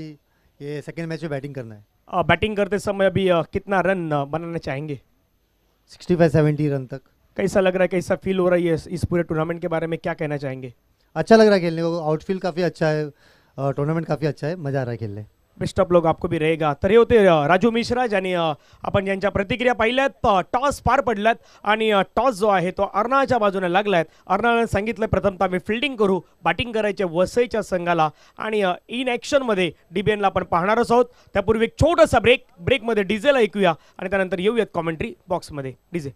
ये सेकेंड मैच में बैटिंग करना है. बैटिंग करते समय अभी कितना रन बनाना चाहेंगे? 65-70 रन तक. कैसा लग रहा है, कैसा फील हो रही है इस पूरे टूर्नामेंट के बारे में, क्या कहना चाहेंगे? अच्छा लग रहा है खेलने को. आउटफील्ड काफ़ी अच्छा है, टूर्नामेंट काफ़ी अच्छा है, मज़ा आ रहा है खेलने. बेस्ट ऑफ लोग आपको भी रहेगा. तर हे होते राजू मिश्रा, ज्यांनी आपण ज्यांच्या प्रतिक्रिया पाहिल्यात. टॉस पार पडल्यात आणि टॉस जो आहे तो अर्नाळाच्या बाजूने लागलाय. अर्नाळाने सांगितलं प्रथमतः मी फिल्डिंग करू, बॅटिंग करायचे वसईच्या संघाला आणि इन ॲक्शनमध्ये DBNला आपण पाहणारच आहोत. त्यापूर्वी एक छोटासा ब्रेकमध्ये डीजेला ऐकूया आणि त्यानंतर येऊयात कॉमेंट्री बॉक्समध्ये. डीजे.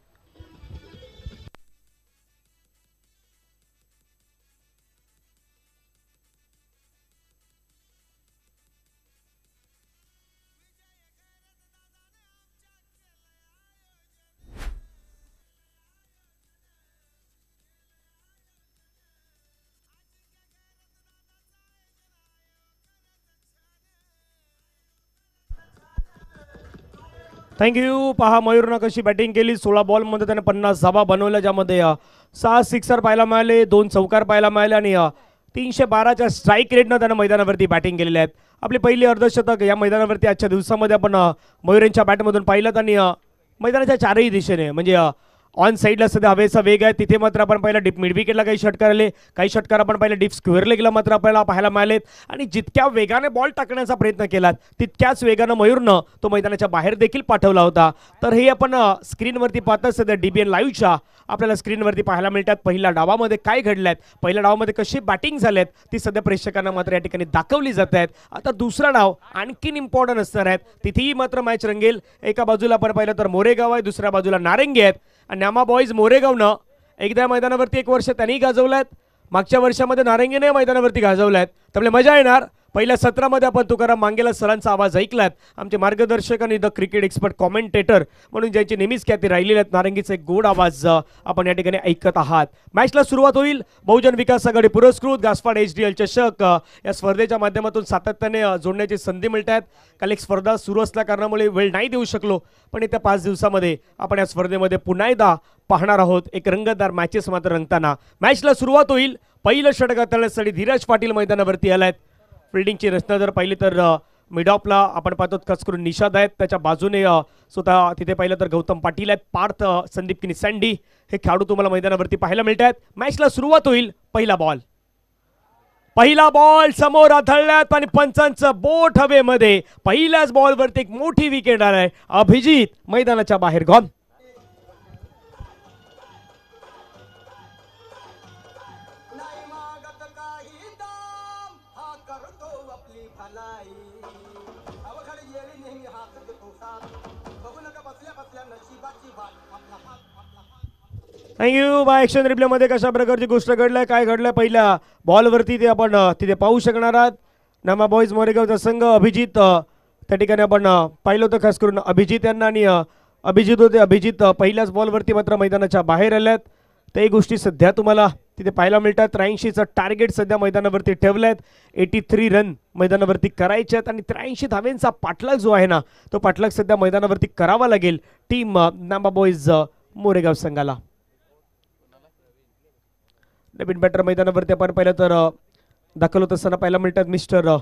थँक्यू. पहा मयूरनं कशी बॅटिंग केली. 16 बॉलमध्ये त्याने 50 धावा बनवल्या, ज्यामध्ये 6 सिक्सर पाहायला मिळाले, 2 चौकार पाहायला मिळाले आणि 312च्या स्ट्राईक रेटनं त्यानं मैदानावरती बॅटिंग केलेली आहेत. आपली पहिली अर्धशतक या मैदानावरती आजच्या दिवसामध्ये आपण मयूर यांच्या बॅटमधून पाहिलं आणि मैदानाच्या चारही दिशेने म्हणजे ऑन साईडला सध्या हवेचा वेग आहे. तिथे मात्र आपण पहिला डीप मिड विकेटला काही षटकार आले, काही षटकार आपण पहिला डीप स्क्वेअर लेगला मात्र आपल्याला पाहायला मिळालेत. आणि जितक्या वेगाने बॉल टाकण्याचा प्रयत्न केला तितक्याच वेगानं मयूरनं तो मैदानाच्या बाहेर देखील पाठवला होता. तर हे आपण स्क्रीनवरती पाहतात सध्या DBN लाईव्हच्या आपल्याला स्क्रीनवरती पाहायला मिळतात. पहिल्या डावामध्ये काय घडल्यात, पहिल्या डावामध्ये कशी बॅटिंग झाल्यात ती सध्या प्रेक्षकांना मात्र या ठिकाणी दाखवली जात आहेत. आता दुसरा डाव आणखीन इम्पॉर्टंट असणार आहेत. तिथेही मात्र मॅच रंगेल. एका बाजूला आपण पाहिलं तर मोरेगाव आहे, दुसऱ्या बाजूला नारंगी आहेत. आणि नामा बॉईज मोरेगावनं एकदा मैदानावरती 1 वर्ष त्यांनी गाजवल्यात, मागच्या वर्षामध्ये नारंगीने मैदानावरती गाजवल्यात. त्यामुळे मजा येणार. पहिल्या सत्रामध्ये आपण तुकाराम मांगेला सरांचा आवाज ऐकलात. आमचे मार्गदर्शक आणि द क्रिकेट एक्सपर्ट कॉमेंटेटर म्हणून ज्यांची नेहमीच ख्याती राहिलेली आहेत, नारंगीचा एक गोड आवाज आपण या ठिकाणी ऐकत आहात. मॅचला सुरुवात होईल. बहुजन विकास आघाडी पुरस्कृत गासपाड HDL चषक या स्पर्धेच्या माध्यमातून सातत्याने जोडण्याची संधी मिळत आहेत. काल एक स्पर्धा सुरू असल्या कारणामुळे वेळ नाही देऊ शकलो, पण येत्या 5 दिवसामध्ये आपण या स्पर्धेमध्ये पुन्हा एकदा पाहणार आहोत. एक रंगतदार मॅचेस मात्र रंगताना. मॅचला सुरुवात होईल. पहिलं षटक हाताळण्यासाठी धीरज पाटील मैदानावरती आलायत. फिल्डिंगची रचना जर पाहिली तर मिड ऑफला आपण पाहतो खास करून निषाद आहेत. त्याच्या बाजूने स्वतः तिथे पाहिलं तर गौतम पाटील आहेत. पार्थ, संदीप किनिसँडी हे खेळाडू तुम्हाला मैदानावरती पाहायला मिळत आहेत. मॅचला सुरुवात होईल. पहिला बॉल समोर आढळल्यात आणि पंचांचं बोट हवेमध्ये. पहिल्याच बॉलवरती एक मोठी विकेट आलाय. अभिजित मैदानाच्या बाहेर गॉन. थँक्यू. बाय ॲक्शन रिप्लेमध्ये कशा प्रकारची गोष्ट घडल्या, काय घडलं पहिल्या बॉलवरती ते आपण तिथे पाहू शकणार आहात. नामा बॉईज मोरेगावचा संघ अभिजित त्या ठिकाणी आपण पाहिलं होतं खास करून अभिजित यांना आणि अभिजित होते. अभिजित पहिल्याच बॉलवरती मात्र मैदानाच्या बाहेर आल्यात. त्याही गोष्टी सध्या तुम्हाला तिथे पाहायला मिळतात. 83चं टार्गेट सध्या मैदानावरती ठेवलं आहेत. 83 रन मैदानावरती करायचे आहेत आणि 83 धावेंचा पाठलाग जो आहे ना, तो पाठलाग सध्या मैदानावरती करावा लागेल टीम नामा बॉईज मोरेगाव संघाला. नवीन बॅटर मैदानावरती आपण पाहिलं तर दाखल होत असताना पाहायला मिळतात मिस्टर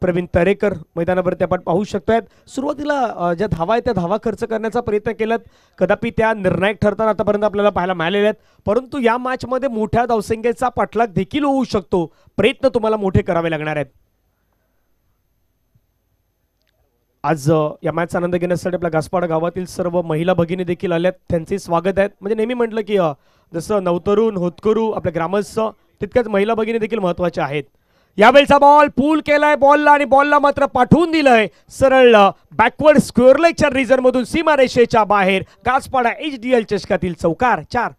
प्रवीण तरेकर मैदानावरती आपण पाहू शकतोय. सुरुवातीला ज्या धावा आहेत त्या धावा खर्च करण्याचा प्रयत्न केलात, कदापि त्या निर्णायक ठरताना आतापर्यंत आपल्याला पाहायला मिळालेल्या आहेत. परंतु या मॅचमध्ये मोठ्या धावसंख्येचा पाठलाग देखील होऊ शकतो. प्रयत्न तुम्हाला मोठे करावे लागणार आहेत. आज या मॅचचा आनंद घेण्यासाठी आपल्या गासपाडा गावातील सर्व महिला भगिनी देखील आल्यात. त्यांचे स्वागत आहेत. म्हणजे नेहमी म्हटलं की जसं नवतरुण होतकरू आपल्या ग्रामस्थ, तितक्याच महिला भगिनी देखील महत्त्वाच्या आहेत. यावेळचा बॉल पूल केलाय बॉलला आणि बॉलला मात्र पाठवून दिलंय सरळ बॅकवर्ड स्क्वेअर लेगच्या रिझन मधून सीमारेषेच्या बाहेर. गासपाडा HDL चषकातील चौकार 4.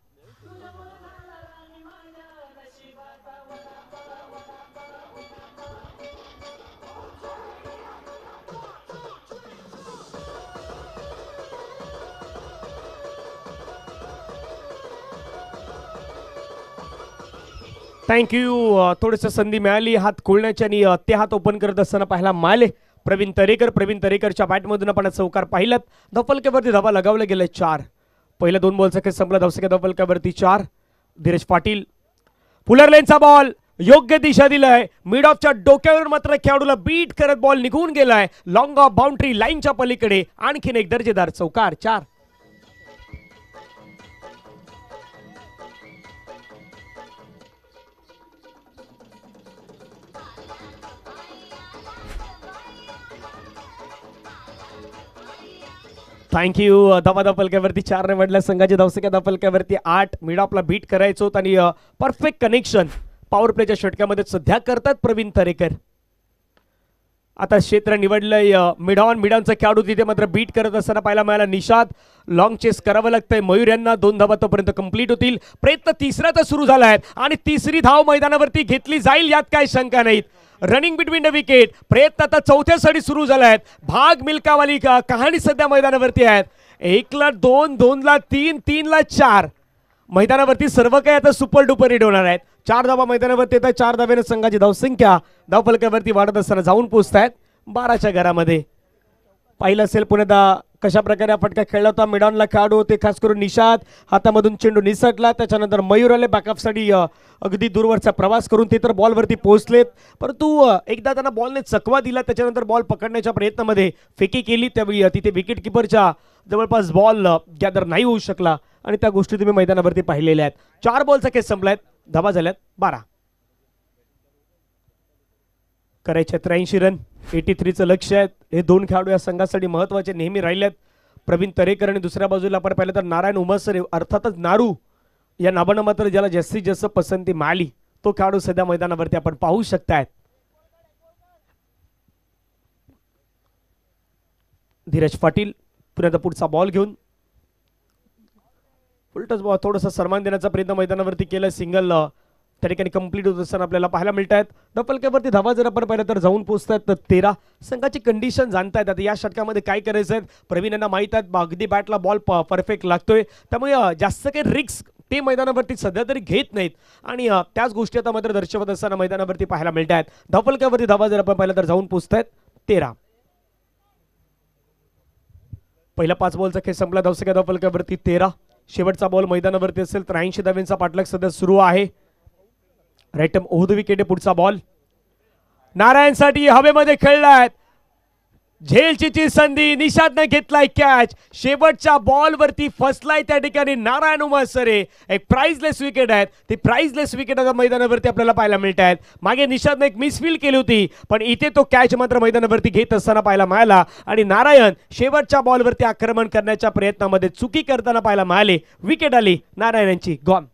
थँक्यू. थोडंसं संधी मिळाली हात खोलण्याची आणि ते हात ओपन करत असताना पाहायला मिळाले प्रवीण तरेकरच्या बॅटमधून आपण चौकार पाहिलात. धावफलकावरती धावा लगावल्या गेल्या 4. पहिल्या 2 बॉलचा खेळ संपला. धावसंख्या धावफलकावरती 4. धीरज पाटील फुलर लेनचा बॉल योग्य दिशा दिलाय. मिड ऑफच्या डोक्यावर मात्र खेळाडूला बीट करत बॉल निघून गेलाय लॉंग ऑफ बाउंड्री लाईनच्या पलीकडे. आणखीन एक दर्जेदार चौकार 4. थँक्यू. धावा फलक्यावरती 4 ने वाढल्या संघाची धावसंख्या फलक्यावरती 8. मिड ऑफला बीट करायचं होतं आणि परफेक्ट कनेक्शन पॉवर प्लेच्या षटकामध्ये सध्या करतात प्रवीण तरेकर. आता क्षेत्र निवडलंय मिडॉनचा खेळाडू तिथे मात्र बीट करत असताना पाहायला मिळाला निषाद. लॉंग चेस करावं लागतंय मयूर यांना. 2 धावा तोपर्यंत कंप्लीट होतील. प्रयत्न तिसऱ्याचा सुरू झाला आहे आणि तिसरी धाव मैदानावरती घेतली जाईल यात काही शंका नाहीत. Running between the wicket. प्रयत्न आता चौथ्यासाठी सुरू झाला आहे. भाग मिल्कावाली कहाणी सध्या मैदानावरती आहेत. 1ला 2, 2ला 3, 3ला 4. मैदानावरती सर्व काही आता सुपर डुपर हिट होणार आहेत. 4 धावा मैदानावरती येतात. 4 धावेने संघाची धावसंख्या धावफलकावरती वाढत असताना जाऊन पोहोचतायत 12च्या घरामध्ये. पाहिलं असेल पुण्यात कशा प्रकारे फटका खेळला होता. मिडॉनला खेळाडू होते खास करून निषाद. हातामधून चेंडू निसटला. त्याच्यानंतर मयूर आले बॅकअपसाठी अगदी दूरवरचा प्रवास करून ते तर बॉलवरती पोहोचलेत. परंतु एकदा त्यांना बॉलने चकवा दिला. त्याच्यानंतर बॉल पकडण्याच्या प्रयत्नामध्ये फेकी केली. त्यावेळी तिथे विकेट किपरच्या जवळपास बॉल गॅदर नाही होऊ शकला आणि त्या गोष्टी तुम्ही मैदानावरती पाहिलेल्या आहेत. 4 बॉलचा केस संपलाय. धावा झाल्यात 12. करायचे 83 रन. 83चं लक्ष आहे. हे 2 खेळाडू या संघासाठी महत्त्वाचे नेहमी राहिलेत. प्रवीण तरेकर आणि दुसऱ्या बाजूला आपण पाहिलं तर नारायण उमसरे अर्थातच नारू या नावानं मात्र ज्याला जास्तीत जास्त पसंती मिळाली तो खेळाडू सध्या मैदानावरती आपण पाहू शकतायत. धीरज पाटील पुन्हा पुढचा बॉल घेऊन उलटच बॉल थोडासा सन्मान देण्याचा प्रयत्न मैदानावरती केला. सिंगल त्या ठिकाणी कंप्लीट होत असताना आपल्याला पाहायला मिळत आहेत. धपलक्यावरती धावा जर आपण पाहिलं तर जाऊन पोहोचतात तर 13. संघाची कंडिशन जाणतायत आता या षटकामध्ये काय करायचं आहे. प्रवीण यांना माहीत आहेत अगदी बॅटला बॉल परफेक्ट लागतोय, त्यामुळे जास्त काही रिस्क ते मैदानावरती सध्या तरी घेत नाहीत आणि त्याच गोष्टी आता मात्र दर्शवत असताना मैदानावरती पाहायला मिळत आहेत. धपलक्यावरती धावा जर आपण पाहिलं तर जाऊन पोहोचतायत 13. पहिला 5 बॉलचा खेळ संपला. धावसंख्या धपलक्यावरती 13. शेवटचा बॉल मैदानावरती असेल तर 80 धावांचा पाठलाग सध्या सुरू आहे. राईट ओव्हर द विकेट पुढचा बॉल नारायणसाठी हवेमध्ये खेळलाय. झेलची संधी निषादने घेतलाय कॅच. शेवटच्या बॉल वरती फसलाय त्या ठिकाणी नारायण उमासरे. एक प्राइजलेस विकेट आहेत. ती प्राइजलेस विकेट आता मैदानावरती आपल्याला पाहायला मिळत आहेत. मागे निषादने एक मिसफील केली होती पण इथे तो कॅच मात्र मैदानावरती घेत असताना पाहायला मिळाला आणि नारायण शेवटच्या बॉलवरती आक्रमण करण्याच्या प्रयत्नामध्ये चुकी करताना पाहायला मिळाले. विकेट आली नारायणांची. गॉन.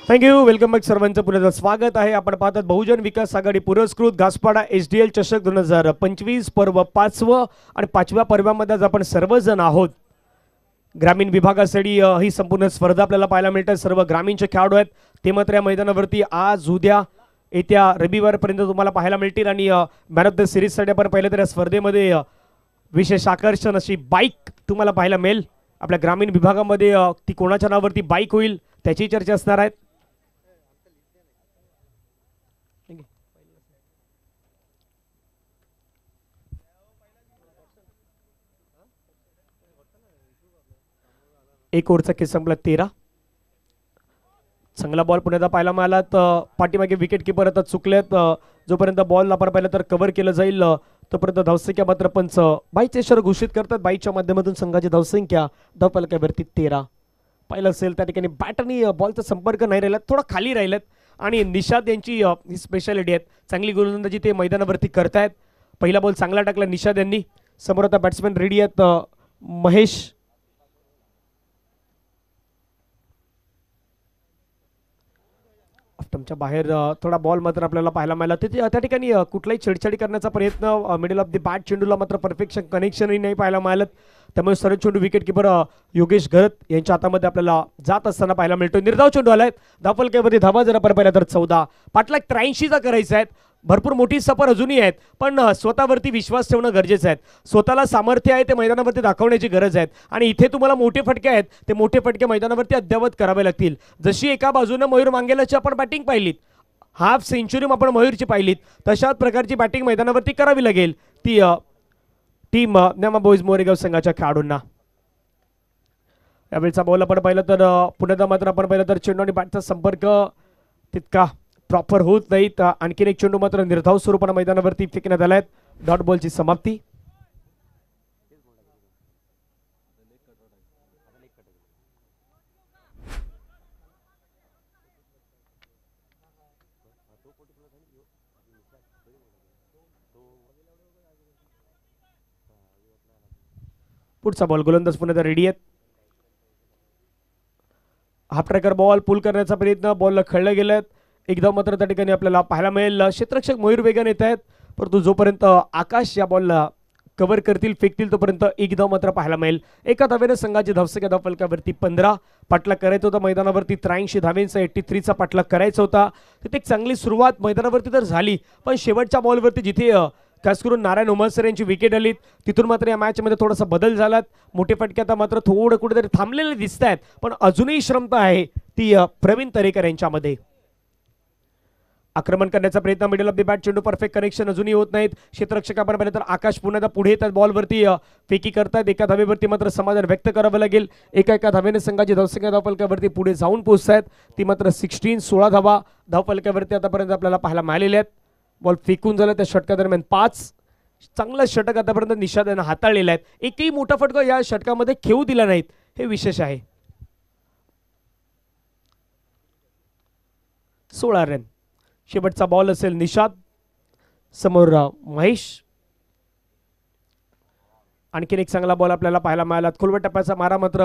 थँक्यू. Welcome back. सर्वांचं पुन्हा स्वागत आहे. आपण पाहतात बहुजन विकास आघाडी पुरस्कृत घासपाडा SDL चषक 2025 पर्व 5वं आणि 5व्या पर्वामध्ये आज आपण सर्वजण आहोत. ग्रामीण विभागासाठी ही संपूर्ण स्पर्धा आपल्याला पाहायला मिळते. सर्व ग्रामीणचे खेळाडू आहेत ते मात्र या मैदानावरती आज उद्या येत्या रविवारपर्यंत तुम्हाला पाहायला मिळतील आणि मॅन ऑफ द सिरीजसाठी आपण पाहिलं तर या स्पर्धेमध्ये विशेष आकर्षण अशी बाईक तुम्हाला पाहायला मिळेल. आपल्या ग्रामीण विभागामध्ये ती कोणाच्या नावावरती बाईक होईल त्याची चर्चा असणार आहे. एक ओव्हरचा खेळ संपला 13. चांगला बॉल पुण्याचा पाहायला मिळाला. पाठीमागे विकेट किपर आता चुकलेत. जोपर्यंत बॉल आपण पाहिलं तर कव्हर केलं जाईल तोपर्यंत धावसंख्या मात्र पंच बाईचे इशारा घोषित करतात. बाईच्या माध्यमातून संघाची धावसंख्या धावफलकावरती 13. पाहिलं असेल त्या ठिकाणी बॅट आणि बॉलचा संपर्क नाही राहिला, थोडा खाली राहिलेत आणि निषाद यांची ही स्पेशालिटी आहेत. चांगली गोलंदाजी ते मैदानावरती करतायत. पहिला बॉल चांगला टाकला निषाद यांनी. समोर आता बॅट्समॅन रेडी आहेत महेश. ऑफ्टमच्या बाहेर थोडा बॉल मात्र आपल्याला पाहायला मिळाला. तिथे त्या ठिकाणी कुठलाही छेडछाडी करण्याचा प्रयत्न मिडल ऑफ द बॅट चेंडूला मात्र परफेक्शन कनेक्शनही नाही पाहायला मिळालं. त्यामुळे सरळ चेंडू विकेट किपर योगेश घरत यांच्या हातामध्ये आपल्याला जात असताना पाहायला मिळतो. निर्धाव चेंडू आलाय. धावफलकामध्ये धावा जर आपण पाहिला तर 14. पाठलाग 83चा करायचा आहे. भरपूर मोठी सफर अजूनही आहेत पण स्वतःवरती विश्वास ठेवणं गरजेचं आहे. स्वतःला सामर्थ्य आहे ते मैदानावरती दाखवण्याची गरज आहे आणि इथे तुम्हाला मोठे फटके आहेत ते मोठे फटके मैदानावरती अद्यावत करावे लागतील. जशी एका बाजूने मयूर मांगेलाची आपण बॅटिंग पाहिलीत, हाफ सेंचुरी आपण मयूरची पाहिलीत, तशाच प्रकारची बॅटिंग मैदानावरती करावी लागेल ती टीम न्यामा बॉईज मोरेगाव संघाच्या खेळाडूंना. यावेळचा बॉल आपण पाहिलं तर पुण्याचा मात्र आपण पाहिलं तर चेंडू आणि बॅटचा संपर्क तितका प्रॉपर होत नाही. आणखीन एक चेंडू मात्र निर्धाव स्वरूपाने मैदानावरती फेकण्यात आलाय. डॉट बॉलची समाप्ती. पुढचा बॉल गोलंदाज पुण्याचा रेडी आहेत. हाफ ट्रॅकर बॉल पुल करण्याचा प्रयत्न, बॉलला खेळलं गेलं. एकदम मात्र त्या ठिकाणी आपल्याला पाहायला मिळेल क्षेत्ररक्षक मयूर वेगाने येत आहेत परंतु जोपर्यंत आकाश या बॉलला कव्हर करतील फेकतील तोपर्यंत एकदम मात्र पाहायला मिळेल. एका धावेने संघाची धावसंख्या धावफलकावरती 15. पाठलाग करायचा होता मैदानावरती 83 धावेंचा 83चा पाठलाग करायचा होता. तिथे एक चांगली सुरुवात मैदानावरती तर झाली पण शेवटच्या बॉलवरती जिथे खास करून नारायण उमासरे यांची विकेट आली तिथून मात्र या मॅचमध्ये थोडासा बदल झाला. मोठे फटके आता मात्र थोडं कुठेतरी थांबलेले दिसत आहेत पण अजूनही श्रमता आहे ती प्रवीण तरेकर यांच्यामध्ये. आक्रमण करण्याचा प्रयत्न, मिडल ऑफ द बॅट चेंडू परफेक्ट कनेक्शन अजूनही होत नाहीत. क्षेत्ररक्षक आपण पाहिलं तर आकाश पुन्हा पुढे येतात बॉलवरती फेकी करतात. एका धावेवरती मात्र समाधान व्यक्त करावं लागेल. एका धावेने संघाची धावसंख्या धावफलकावरती पुढे जाऊन पोहोचतायत ती मात्र 16 धावा धावफलकावरती आतापर्यंत आपल्याला पाहायला मिळालेल्या आहेत. बॉल फेकून झाला त्या षटकादरम्यान 5. चांगला षटक आतापर्यंत निषाद यांना हाताळलेला आहेत. एकही मोठा फटका या षटकामध्ये खेळू दिला नाहीत हे विशेष आहे. 16 रन. शेवटचा बॉल असेल निषाद समोर महेश. आणखीन एक चांगला बॉल आपल्याला पाहायला मिळाला. खोलवर टप्प्याचा मारा मात्र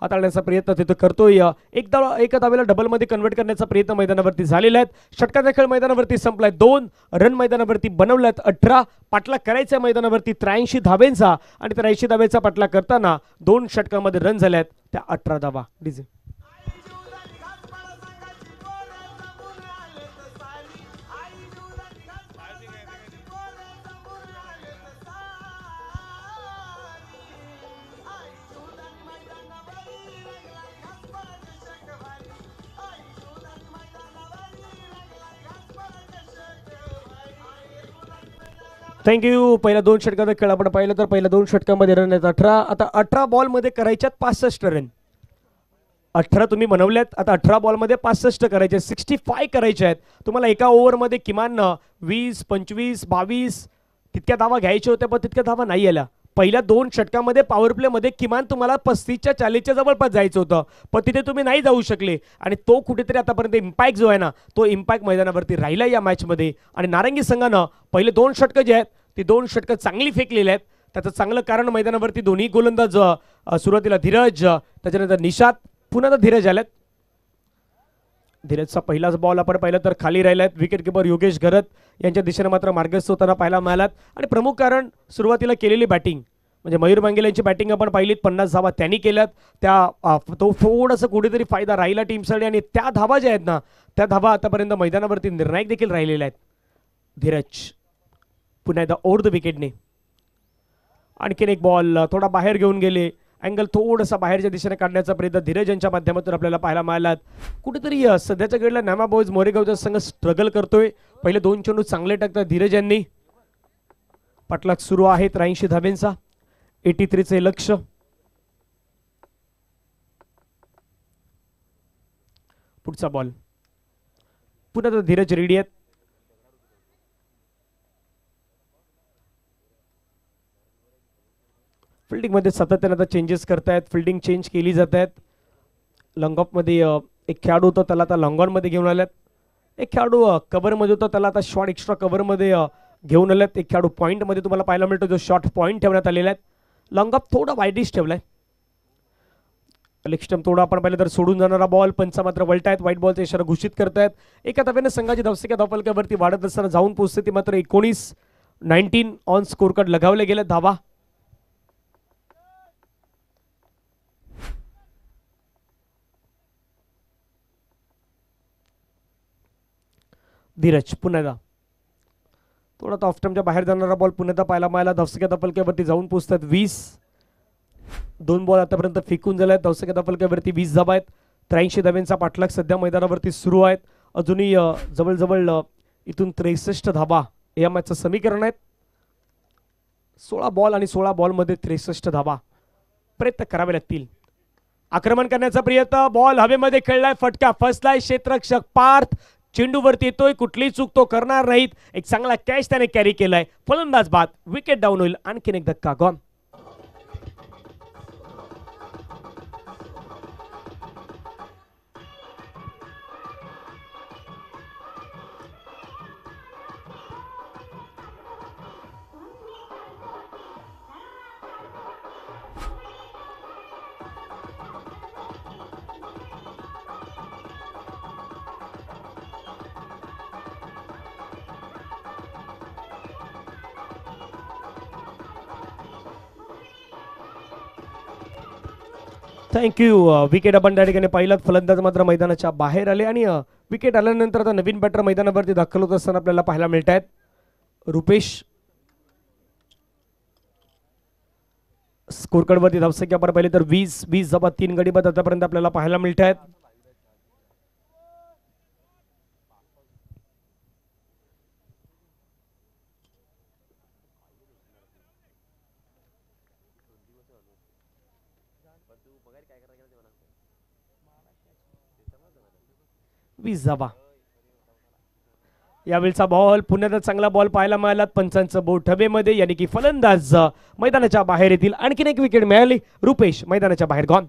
हाताळण्याचा प्रयत्न तिथं करतोय. एका धावेला डबलमध्ये कन्वर्ट करण्याचा प्रयत्न मैदानावरती झालेला आहे. षटकाचा खेळ मैदानावरती संपलाय. 2 रन मैदानावरती बनवल्यात. 18 पाटला करायचा मैदानावरती 83 धावेंचा आणि 83 धावेचा पाटला करताना 2 षटकामध्ये रन झाल्यात त्या 18 धावा. DJ thank you. पहिल्या 2 षटकाचा खेळ आपण पाहिलं तर पहिल्या 2 षटकामध्ये रन आहेत 18. आता 18 बॉलमध्ये करायच्यात 65 रन. 18 तुम्ही बनवल्यात. आता 18 बॉलमध्ये 65 करायचे, 65 करायचे आहेत तुम्हाला. एका ओव्हरमध्ये किमान 20, 25, 22 तितक्या धावा घ्यायच्या होत्या, पण तितक्या धावा नाही आल्या. पहिल्या 2 षटकामध्ये पॉवर प्लेमध्ये किमान तुम्हाला 35च्या 40च्या जवळपास जायचं होतं, पण तिथे तुम्ही नाही जाऊ शकले. आणि तो कुठेतरी आतापर्यंत इम्पॅक्ट जो आहे ना, तो इम्पॅक्ट मैदानावरती राहिला या मॅचमध्ये. आणि नारंगी संघानं पहिले 2 षटकं जे आहेत ती 2 षटकं चांगली फेकलेली आहेत. त्याचं चांगलं कारण मैदानावरती दोन्ही गोलंदाज सुरुवातीला धीरज, त्याच्यानंतर निषाद, पुन्हा धीरज आल्यात. धीरजचा पहिलाच बॉल आपण पाहिलं तर खाली राहिलात. विकेट किपर योगेश घरत यांच्या दिशेने मात्र मार्गस्थ होताना पाहायला मिळालात. आणि प्रमुख कारण सुरुवातीला केलेली बॅटिंग, म्हणजे मयूर मांगेल यांची बॅटिंग आपण पाहिलीत. 50 धावा त्यांनी केल्यात. तो थोडंसं कुठेतरी फायदा राहिला टीमसाठी. आणि त्या धावा ज्या आहेत ना, त्या धावा आतापर्यंत मैदानावरती निर्णायक देखील राहिलेल्या आहेत. धीरज पुन्हा एकदा ओव्हर द विकेटने. आणखीन एक बॉल थोडा बाहेर घेऊन गेले. अँगल थोडासा बाहेरच्या दिशेने काढण्याचा प्रयत्न धीरज यांच्या माध्यमातून आपल्याला पाहायला मिळाला. कुठेतरी सध्याच्या घडीला नामा बॉयज मोरेगावचा संघ स्ट्रगल करतोय. पहिले 2 चेंडू चांगले टाकतात धीरज यांनी. पाठलाग सुरू आहे 83 धावेंचा, 83चे लक्ष. पुढचा बॉल पुन्हा धीरज रेडी आहेत. फिल्डिंगमध्ये सातत्याने आता चेंजेस करतायत. फिल्डिंग चेंज केली जात आहेत. लॉंग ऑफमध्ये एक खेळाडू होता, त्याला आता लॉंग ऑनमध्ये घेऊन आल्यात. एक खेळाडू कव्हरमध्ये होता, त्याला आता शॉर्ट एक्स्ट्रा कव्हरमध्ये घेऊन आल्यात. एक खेळाडू पॉईंटमध्ये तुम्हाला पाहायला मिळतो, जो शॉर्ट पॉईंट ठेवण्यात आलेला आहे. लॉंग ऑफ थोडा वाईडिश ठेवलाय. लेग स्टंप थोडा आपण पाहिलं तर सोडून जाणारा बॉल. पंच मात्र वळतायत, व्हाईट बॉलचा इशारा घोषित करतायत. एका धावेने संघाची धावसंख्या धावफलकावरती वाढत असताना जाऊन पोहोचते ती मात्र 19 ऑन स्कोर कार्ड लगावले गेले धावा. धीरज पुन्हा एकदा थोडा तो ऑफ टाइमच्या बाहेर जाणारा बॉल पुन्हा एकदा पाहायला मिळाला. धावसंख्या धावफलकावरती जाऊन पोहोचतात 20. 2 बॉल आतापर्यंत फेकून झाले आहेत. धावसंख्या धावफलकावरती 20 धावा आहेत. 83 धाव्यांचा पाठलाग सध्या मैदानावरती सुरू आहेत. अजूनही जवळजवळ इथून 63 धावा या मॅचचं समीकरण आहेत. 16 बॉल आणि 16 बॉलमध्ये 63 धावा प्रयत्न करावे लागतील. आक्रमण करण्याचा प्रयत्न, बॉल हवेमध्ये खेळलाय, फटका फसलाय. क्षेत्ररक्षक पार्थ चेंडूवरती येतोय, कुठलीही चूक तो करणार नाहीत. एक चांगला कॅच त्याने कॅरी केलाय. फलंदाज बाद, विकेट डाऊन होईल. आणखीन एक धक्का गॉन. थँक्यू. विकेट आपण त्या ठिकाणी पाहिलं. फलंदाज मात्र मैदानाच्या बाहेर आले आणि विकेट आल्यानंतर आता नवीन बॅटर मैदानावरती दाखल होत असताना आपल्याला पाहायला मिळत आहेत. रुपेश स्कोर कार्डवरती धावसंख्या आपण पाहिली तर 20 धावा 3 गडी बाद आतापर्यंत आपल्याला पाहायला मिळत आहेत. यावेळचा बॉल पुन्हा चांगला बॉल पाहायला मिळाला. पंचांचं बोट हवेमध्ये, यानी की फलंदाज मैदानाच्या बाहेर येतील. आणखीन एक विकेट मिळाली. रुपेश मैदानाच्या बाहेर गॉन.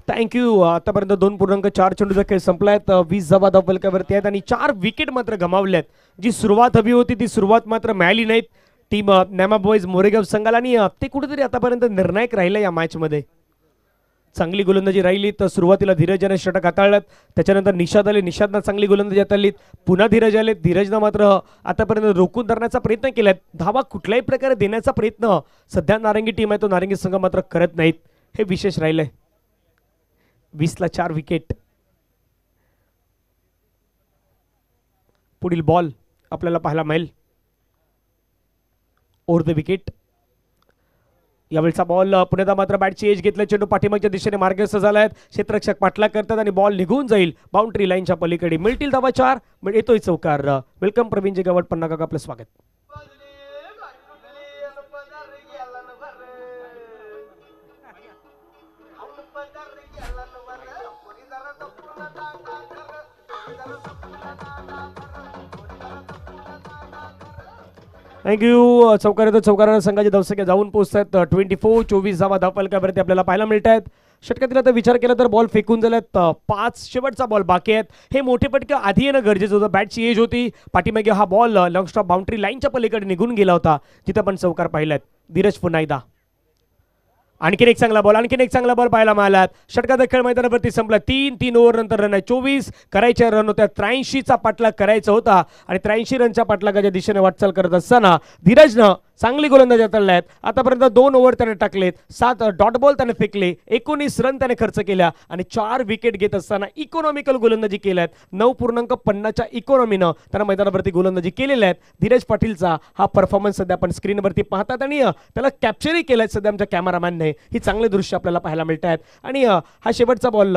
थँक्यू. आतापर्यंत 2.4 चेंडूचा खेळ संपलायत. 20 धावा धावफलकावरती आहेत आणि 4 विकेट मात्र गमावल्यात. जी सुरुवात हवी होती ती सुरुवात मात्र मिळाली नाहीत टीम नॅमा बॉईज मोरेगाव संघाला आणि ते कुठेतरी आतापर्यंत निर्णायक राहिलं या मॅचमध्ये. चांगली गोलंदाजी राहिली तर सुरुवातीला धीरजने षटक हाताळल्यात, त्याच्यानंतर निषाद आले, निषादनं चांगली गोलंदाजी हाताळली, पुन्हा धीरज आले, धीरजनं मात्र आतापर्यंत रोखून धरण्याचा प्रयत्न केलाय. धावा कुठल्याही प्रकारे देण्याचा प्रयत्न सध्या नारंगी टीम आहे तो नारंगी संघ मात्र करत नाहीत, हे विशेष राहिलंय. 20ला 4 विकेट. पुढील बॉल आपल्याला पाहायला मिळेल. Over the wicket. यावेळचा बॉल पुण्याला मात्र बॅटची एज घेतलं, चेंडू पाठीमागच्या दिशेने मार्गस्थ झालाय, क्षेत्ररक्षक पाठलाग करतात आणि बॉल निघून जाईल बाउंड्री लाईनच्या पलीकडे. मिळतील धावा 4, येतोय चौकार. वेलकम प्रवीणजी गावड, पन्ना काका, आपलं स्वागत. थँक्यू. चौकारानं संघाचे दर्शक जाऊन पोहोचतात. 24 धावा धावफलकावरती आपल्याला पाहायला मिळत आहेत. षटकातील आता विचार केला तर बॉल फेकून झाल्यात 5, शेवटचा बॉल बाकी आहेत. हे मोठे पटके आधी येणं गरजेचं होतं. बॅटची एज होती, पाठीमागे हा बॉल लॉंग स्टॉप बाउंड्री लाईनच्या पलीकडे निघून गेला होता, जिथे आपण चौकार पाहिलात. धीरज पुन्हा एकदा. आणखीन एक चांगला बॉल पाहायला मिळाला. षटकाचा खेळ मैदानावरती संपला. 3 ओव्हर नंतर रन आहे 24. करायच्या रन होत्या 83चा पाठलाग करायचा होता आणि 83 रनच्या पाठलागाच्या दिशेने वाटचाल करत असताना धीरजनं चांगली गोलंदाजी हाताळल्यात. आतापर्यंत 2 ओव्हर त्याने टाकलेत, 7 डॉट बॉल त्याने फेकले, 19 रन त्याने खर्च केल्या आणि 4 विकेट घेत असताना इकॉनॉमिकल गोलंदाजी केल्यात. 9.50च्या इकॉनॉमीनं त्यानं मैदानावरती गोलंदाजी केलेल्या आहेत. धीरज पाटीलचा हा परफॉर्मन्स सध्या आपण स्क्रीनवरती पाहतात आणि त्याला कॅप्चरही केलाय सध्या आमच्या कॅमेरामॅनने. ही चांगले दृश्य आपल्याला पाहायला मिळत आहेत. आणि हा शेवटचा बॉल,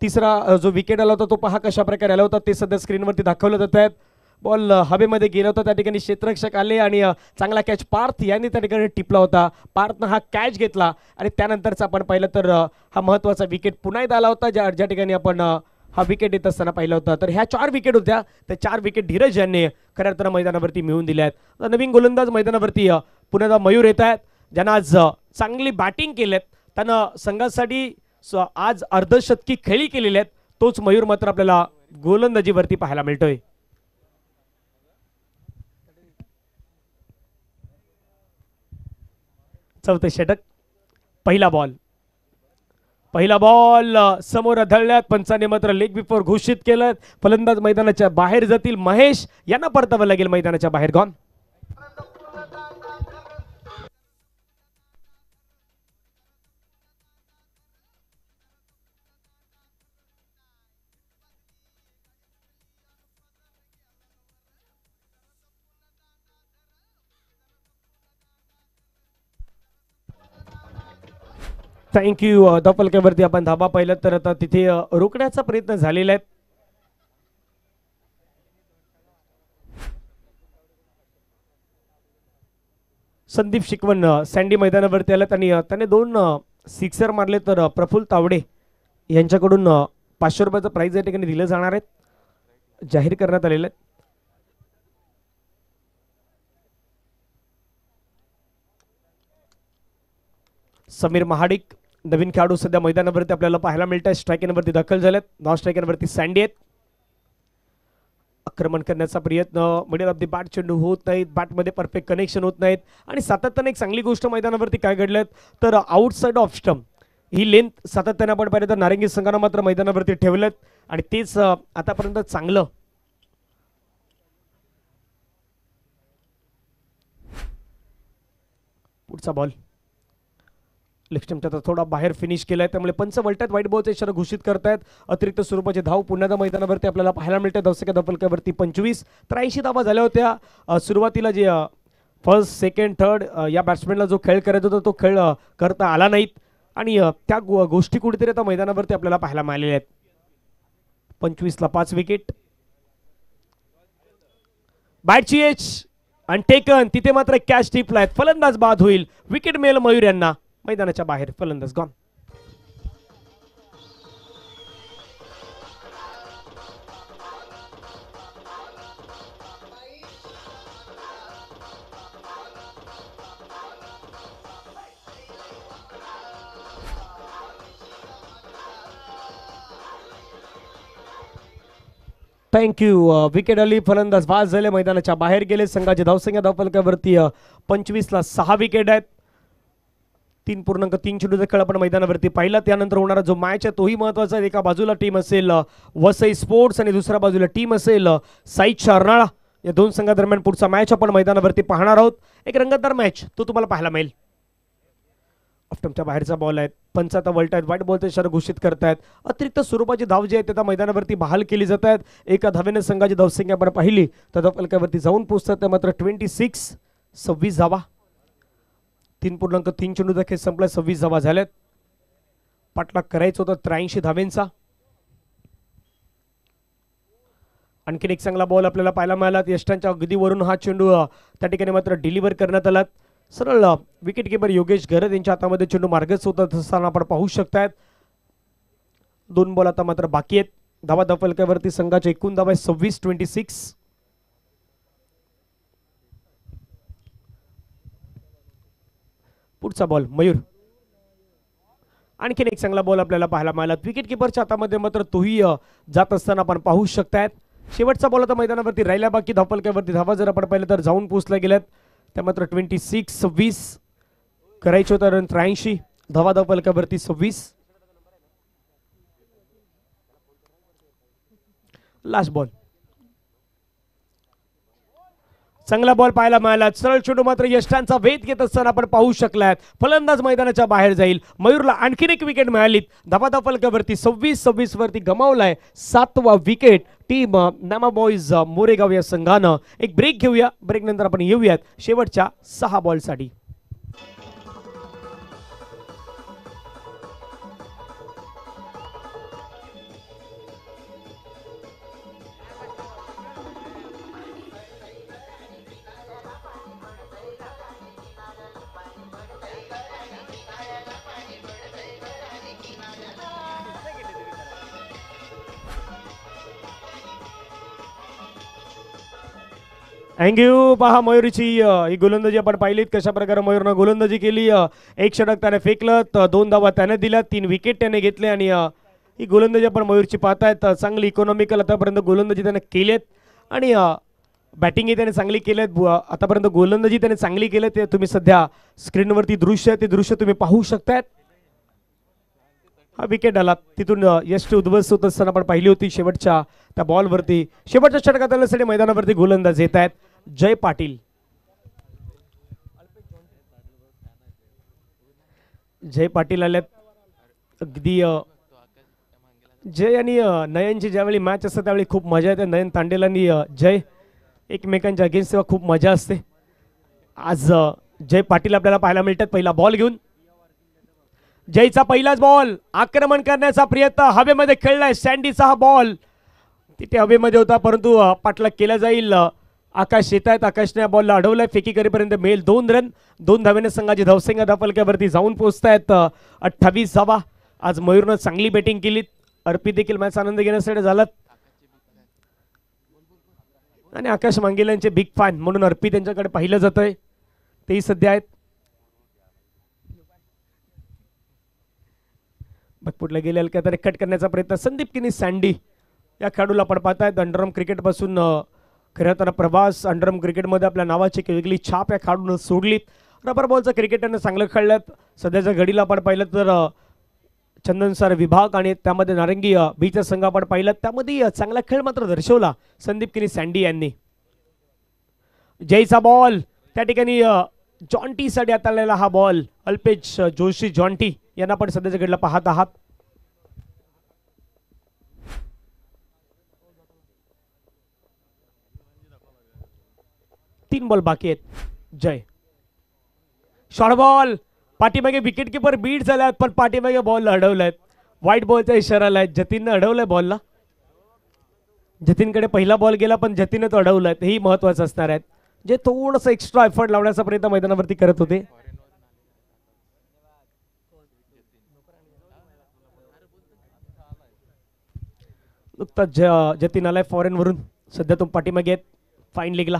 तिसरा जो विकेट आला होता तो पहा कशा प्रकारे आला होता, ते सध्या स्क्रीनवरती दाखवलं जात आहेत. बॉल हवेमध्ये गेला होता, त्या ठिकाणी क्षेत्ररक्षक आले आणि चांगला कॅच पार्थ यांनी त्या ठिकाणी टिपला होता. पार्थनं हा कॅच घेतला आणि त्यानंतरचा आपण पाहिलं तर हा महत्त्वाचा विकेट पुन्हा एकदा आला होता, ज्या ठिकाणी आपण हा विकेट येत असताना पाहिला होता. तर ह्या 4 विकेट होत्या, त्या 4 विकेट धीरज यांनी खऱ्या अर्थानं मैदानावरती मिळवून दिल्या आहेत. नवीन गोलंदाज मैदानावरती पुण्याला मयूर येत आहेत, ज्यांना आज चांगली बॅटिंग केलेत. त्यानं संघासाठी आज अर्धशतकी खेळी केलेली आहेत. तोच मयूर मात्र आपल्याला गोलंदाजीवरती पाहायला मिळतोय. चौथे षटक. पहिला बॉल समोर आढळल्यात, पंचाने मात्र लेग बिफोर घोषित केलं. फलंदाज मैदानाच्या बाहेर जातील. महेश यांना परतावं लागेल मैदानाच्या बाहेर. गॉन. थँक्यू. धावफलकावरती आपण धाबा पाहिलं तर आता तिथे रोखण्याचा प्रयत्न झालेला आहे. संदीप शिकवण सँडी मैदानावरती आल्यात आणि त्याने 2 सिक्सर मारले. तर प्रफुल्ल तावडे यांच्याकडून 500 रुपयाचं प्राइज या ठिकाणी दिलं जाणार आहेत, जाहीर करण्यात आलेलं आहे. समीर महाडिक नवीन खेळाडू सध्या मैदानावरती आपल्याला पाहायला मिळत आहे. स्ट्रायकिंगवरती दाखल झालेत. नॉन स्ट्रायकिंगवरती सँडी आहेत. आक्रमण करण्याचा प्रयत्न, मिडल ऑफ द बॅट चेंडू होत नाहीत, बॅटमध्ये परफेक्ट कनेक्शन होत नाहीत आणि सातत्याने एक चांगली गोष्ट मैदानावरती काय घडल्यात तर आउटसाइड ऑफ स्टंप ही लेंथ सातत्याने आपण पाहिलं तर नारंगी संघानं मात्र मैदानावरती ठेवलेत आणि तेच आतापर्यंत चांगलं. पुढचा बॉल लेग स्टंपच्या थोडा बाहेर फिनिश केलाय, त्यामुळे पंच वलट्यात व्हाईट बॉलचा इशारा घोषित करतायत. अतिरिक्त स्वरूपाचे धाव पुण्याच्या मैदानावरती आपल्याला पाहायला मिळतात. दर्शकाच्या धावफलकावरती 25. 83 धावा झाल्या होत्या. सुरुवातीला जे फर्स्ट सेकंड थर्ड या बॅट्समॅनला जो खेळ करायचा होता तो खेळ करता आला नाहीत आणि त्या गोष्टी कुठेतरी आता मैदानावरती आपल्याला पाहायला मिळालेल्या आहेत. 25ला 5 विकेट. बॅटची एज आणि टेकन, तिथे मात्र कॅच टिपलाय. फलंदाज बाद होईल. विकेट मिळेल मयूर यांना. मैदानाच्या बाहेर फलंदाज गॉन. थँक्यू. विकेट आली, फलंदाज बाद झाले, मैदानाच्या बाहेर गेले. संघाची धावसंख्या धावफलकावरती 25 ला 6 विकेट आहेत. 3.3 चेंडूचा खेळ आपण मैदानावरती पाहिला. त्यानंतर होणारा जो मॅच आहे तोही महत्वाचा आहे. एका बाजूला टीम असेल वसई स्पोर्ट्स आणि दुसऱ्या बाजूला टीम असेल साई चारनाळा. या दोन संघादरम्यान पुढचा मॅच आपण मैदानावरती पाहणार आहोत. एक रंगतदार मॅच तो तुम्हाला पाहायला मिळेल. ऑफ्टमच्या बाहेरचा बॉल आहे. पंच आता वळतायत, व्हाईट बॉलचा इशारा घोषित करतायत. अतिरिक्त स्वरूपाची धाव जी आहे त्या मैदानावरती बहाल केली जात आहेत. एका धावेने संघाची धावसंख्या आपण पाहिली तर धावफलकावरती जाऊन पोहोचतात त्या मात्र 26 धावा. 3.3 चेंडूचा खेळ संपला, 26 धावा झाल्यात. पाठलाग करायचा होता 83 धावेंचा. आणखीन एक चांगला बॉल आपल्याला पाहायला मिळाला. यष्टांच्या अगदी वरून हा चेंडू त्या ठिकाणी मात्र डिलिव्हर करण्यात आला. सरळ विकेट किपर योगेश घरत यांच्या हातामध्ये चेंडू मार्गस्थ होत असताना आपण पाहू शकतायत. 2 बॉल आता मात्र बाकी आहेत. धावा धावफलकावरती संघाच्या एकूण धावा 26. पुढचा बॉल मयूर. आणखीन एक चांगला बॉल आपल्याला पाहायला मिळाला. विकेट किपरच्या हातामध्ये मात्र तोही जात असताना आपण पाहू शकतायत. शेवटचा बॉल आता मैदानावरती राहिला बाकी. धावफलकावरती धावा जर आपण पाहिलं तर जाऊन पोहोचल्या गेल्यात त्या मात्र 26 करायचे होता. रन 83. धावा धावफलकावरती 26. Last ball. चांगला बॉल पाहायला मिळाला. सरळ चेंडू मात्र यष्टांचा वेध घेत असताना आपण पाहू शकलात. फलंदाज मैदानाच्या बाहेर जाईल. मयूरला आणखीन एक विकेट मिळाली. धावा धावफलकावरती 26 वरती गमावलाय 7वा विकेट. टीम नामा बॉईज मोरेगाव या संघानं. एक ब्रेक घेऊया. ब्रेक नंतर आपण येऊयात शेवटच्या 6 बॉलसाठी. थँक्यू. पहा मयूरची ही गोलंदाजी आपण पाहिलीत कशा प्रकारे मयूरनं गोलंदाजी केली. एक षटक त्याने फेकलं, 2 धावा त्याने दिल्या, 3 विकेट त्याने घेतले आणि ही गोलंदाजी आपण मयूरची पाहतायत. चांगली इकॉनॉमिकल आतापर्यंत गोलंदाजी त्याने केलेत आणि बॅटिंगही त्याने चांगली केलेत. आतापर्यंत गोलंदाजी त्याने चांगली केली. ते तुम्ही सध्या स्क्रीनवरती दृश्य ते दृश्य तुम्ही पाहू शकतायत. हा विकेट आला तिथून यष्टी उद्ध्वस्त होत असताना आपण पाहिली होती. शेवटच्या त्या बॉलवरती शेवटच्या षटकात आल्यासाठी मैदानावरती गोलंदाज येत आहेत जय पाटील. जय पाटील आल्यात. अगदी जय आणि नयनची ज्यावेळी मॅच असते त्यावेळी खूप मजा येते. नयन तांडेल आणि जय एकमेकांच्या अगेन्स्ट तेव्हा खूप मजा असते. आज जय पाटील आपल्याला पाहायला मिळतात पहिला बॉल घेऊन. जयचा पहिलाच बॉल. आक्रमण करण्याचा प्रयत्न हवेमध्ये खेळलाय. सँडीचा हा बॉल तिथे हवेमध्ये होता परंतु पाठलाग केला जाईल. आकाश येत आहेत. आकाशने बॉलला अडवलाय. फेकी करेपर्यंत मिळेल 2 रन. 2 धावेने संघाची धावसंख्या धावफलकावरती जाऊन पोहोचतायत 28 धावा. आज मयूरनं चांगली बॅटिंग केली. अर्पित देखील मॅच आनंद घेण्यासाठी झालात आणि आकाश मांगेल यांचे बिग फॅन म्हणून अर्पित यांच्याकडे पाहिलं जातंय. तेही सध्या आहेत. बॅकफुटला गेले का तरी कट करण्याचा प्रयत्न. संदीप किनी सँडी या खेळाडूला आपण पाहतायत. अंडरआर्म क्रिकेटपासून खऱ्या तर प्रवास. अंडरआर्म क्रिकेटमध्ये आपल्या नावाची एक वेगळी छाप या खेळाडूनं सोडलीत. रबर बॉलचं क्रिकेटरनं चांगलं खेळल्यात. सध्याच्या घडीला आपण पाहिलं तर चंदनसर विभाग आणि त्यामध्ये नारंगी बीचा संघ आपण पाहिलं त्यामध्ये चांगला खेळ मात्र दर्शवला संदीप किनी सँडी यांनी. जयचा बॉल त्या ठिकाणी जॉन्टीसाठी हाताळलेला हा बॉल. अल्पेश जोशी जॉन्टी यांना आपण सध्याच्या घडीला पाहत आहात. तीन बॉल बाकी आहेत. जय शॉर्ट बॉल. पाठीमागे विकेट किपर बीट झाल्यात पण पाठीमागे बॉल अडवलाय. व्हाईट बॉलचा इशारा आलाय. जतीनने अडवलाय बॉलला. जतीनकडे पहिला बॉल गेला पण जतीनने तो अडवलाय. हेही महत्वाचं असणार आहे. जे थोडंसं एक्स्ट्रा एफर्ट लावण्याचा प्रयत्न मैदानावरती करत होते. नुकताच जतीन आलाय फॉरेन वरून. सध्या तो पाठीमागे आहेत फाईन लीगला.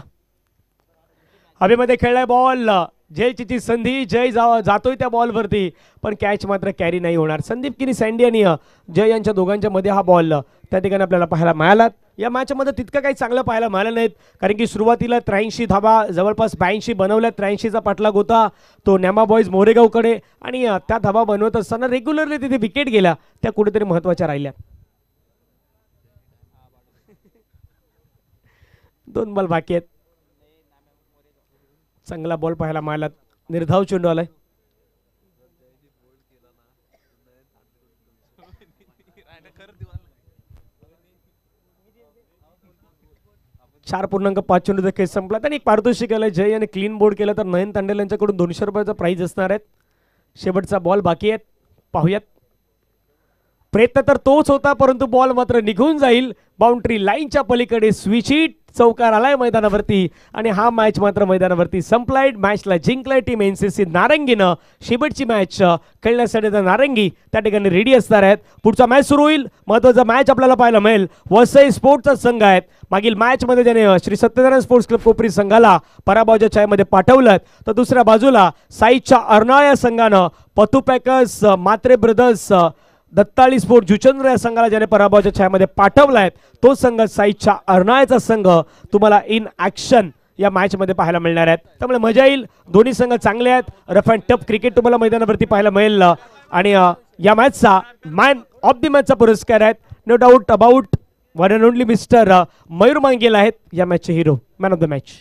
हवेमध्ये खेळलाय बॉल. जयची संधी, जय जातोय त्या बॉलवरती पण कॅच मात्र कॅरी नाही होणार. संदीप किनी सँडी आणि जय यांच्या दोघांच्या मध्ये हा बॉल त्या ठिकाणी आपल्याला पाहायला मिळाला. या मॅचमध्ये तितकं काही चांगलं पाहायला मिळालं नाहीत कारण की सुरुवातीला 83 धाबा जवळपास 82 बनवल्या. 83चा पाठलाग होता तो न्यामा बॉईज मोरेगावकडे आणि त्या धाबा बनवत असताना रेग्युलरली तिथे विकेट गेल्या त्या कुठेतरी महत्त्वाच्या राहिल्या. 2 बॉल बाकी आहेत. चांगला बॉल पाहायला मिळाला. निर्धाव चेंडू आलाय. चार 4.5 चेंडूचा खेळ संपला आणि एक पारितोषिक आलंय. जय याने क्लीन बोर्ड केलं तर नयन तांडेल यांच्याकडून 200 रुपयाचा प्राइज असणार आहेत. शेवटचा बॉल बाकी आहेत, पाहूयात. प्रयत्न तर तोच होता परंतु बॉल मात्र निघून जाईल. बाउंड्री लाईनच्या पलीकडे स्विच हिट चौकार आलाय मैदानावरती आणि हा मॅच मात्र मैदानावरती संपलाय. मॅचला जिंकलाय टीम एनसीसी नारंगीनं. शेवटची मॅच खेळण्यासाठी नारंगी त्या ठिकाणी रेडी असणार आहेत. पुढचा मॅच सुरू होईल. महत्त्वाचा मॅच आपल्याला पाहायला मिळेल. वसई स्पोर्ट्सचा संघ आहेत. मागील मॅच मध्ये त्याने श्री सत्यनारायण स्पोर्ट्स क्लब कोपरी संघाला पराभवाच्या छायेमध्ये पाठवलं तर दुसऱ्या बाजूला साईच्या अर्नाळा या संघानं पतू पॅकर्स, मात्रे ब्रदर्स, दत्ताळी स्पोर्ट जुचंद्र या संघाला ज्याने पराभवाच्या छायामध्ये पाठवलाय तो संघ साईच्या अर्नाळ्याचा संघ तुम्हाला इन ऍक्शन या मॅच मध्ये पाहायला मिळणार आहेत. त्यामुळे मजा येईल. दोन्ही संघ चांगले आहेत. रफ अँड टफ क्रिकेट तुम्हाला मैदानावरती पाहायला मिळेल आणि या मॅचचा मॅन ऑफ द मॅचचा पुरस्कार आहेत no doubt about one and only mister Mayur Mangel आहेत या मॅचचे hero, man of the match.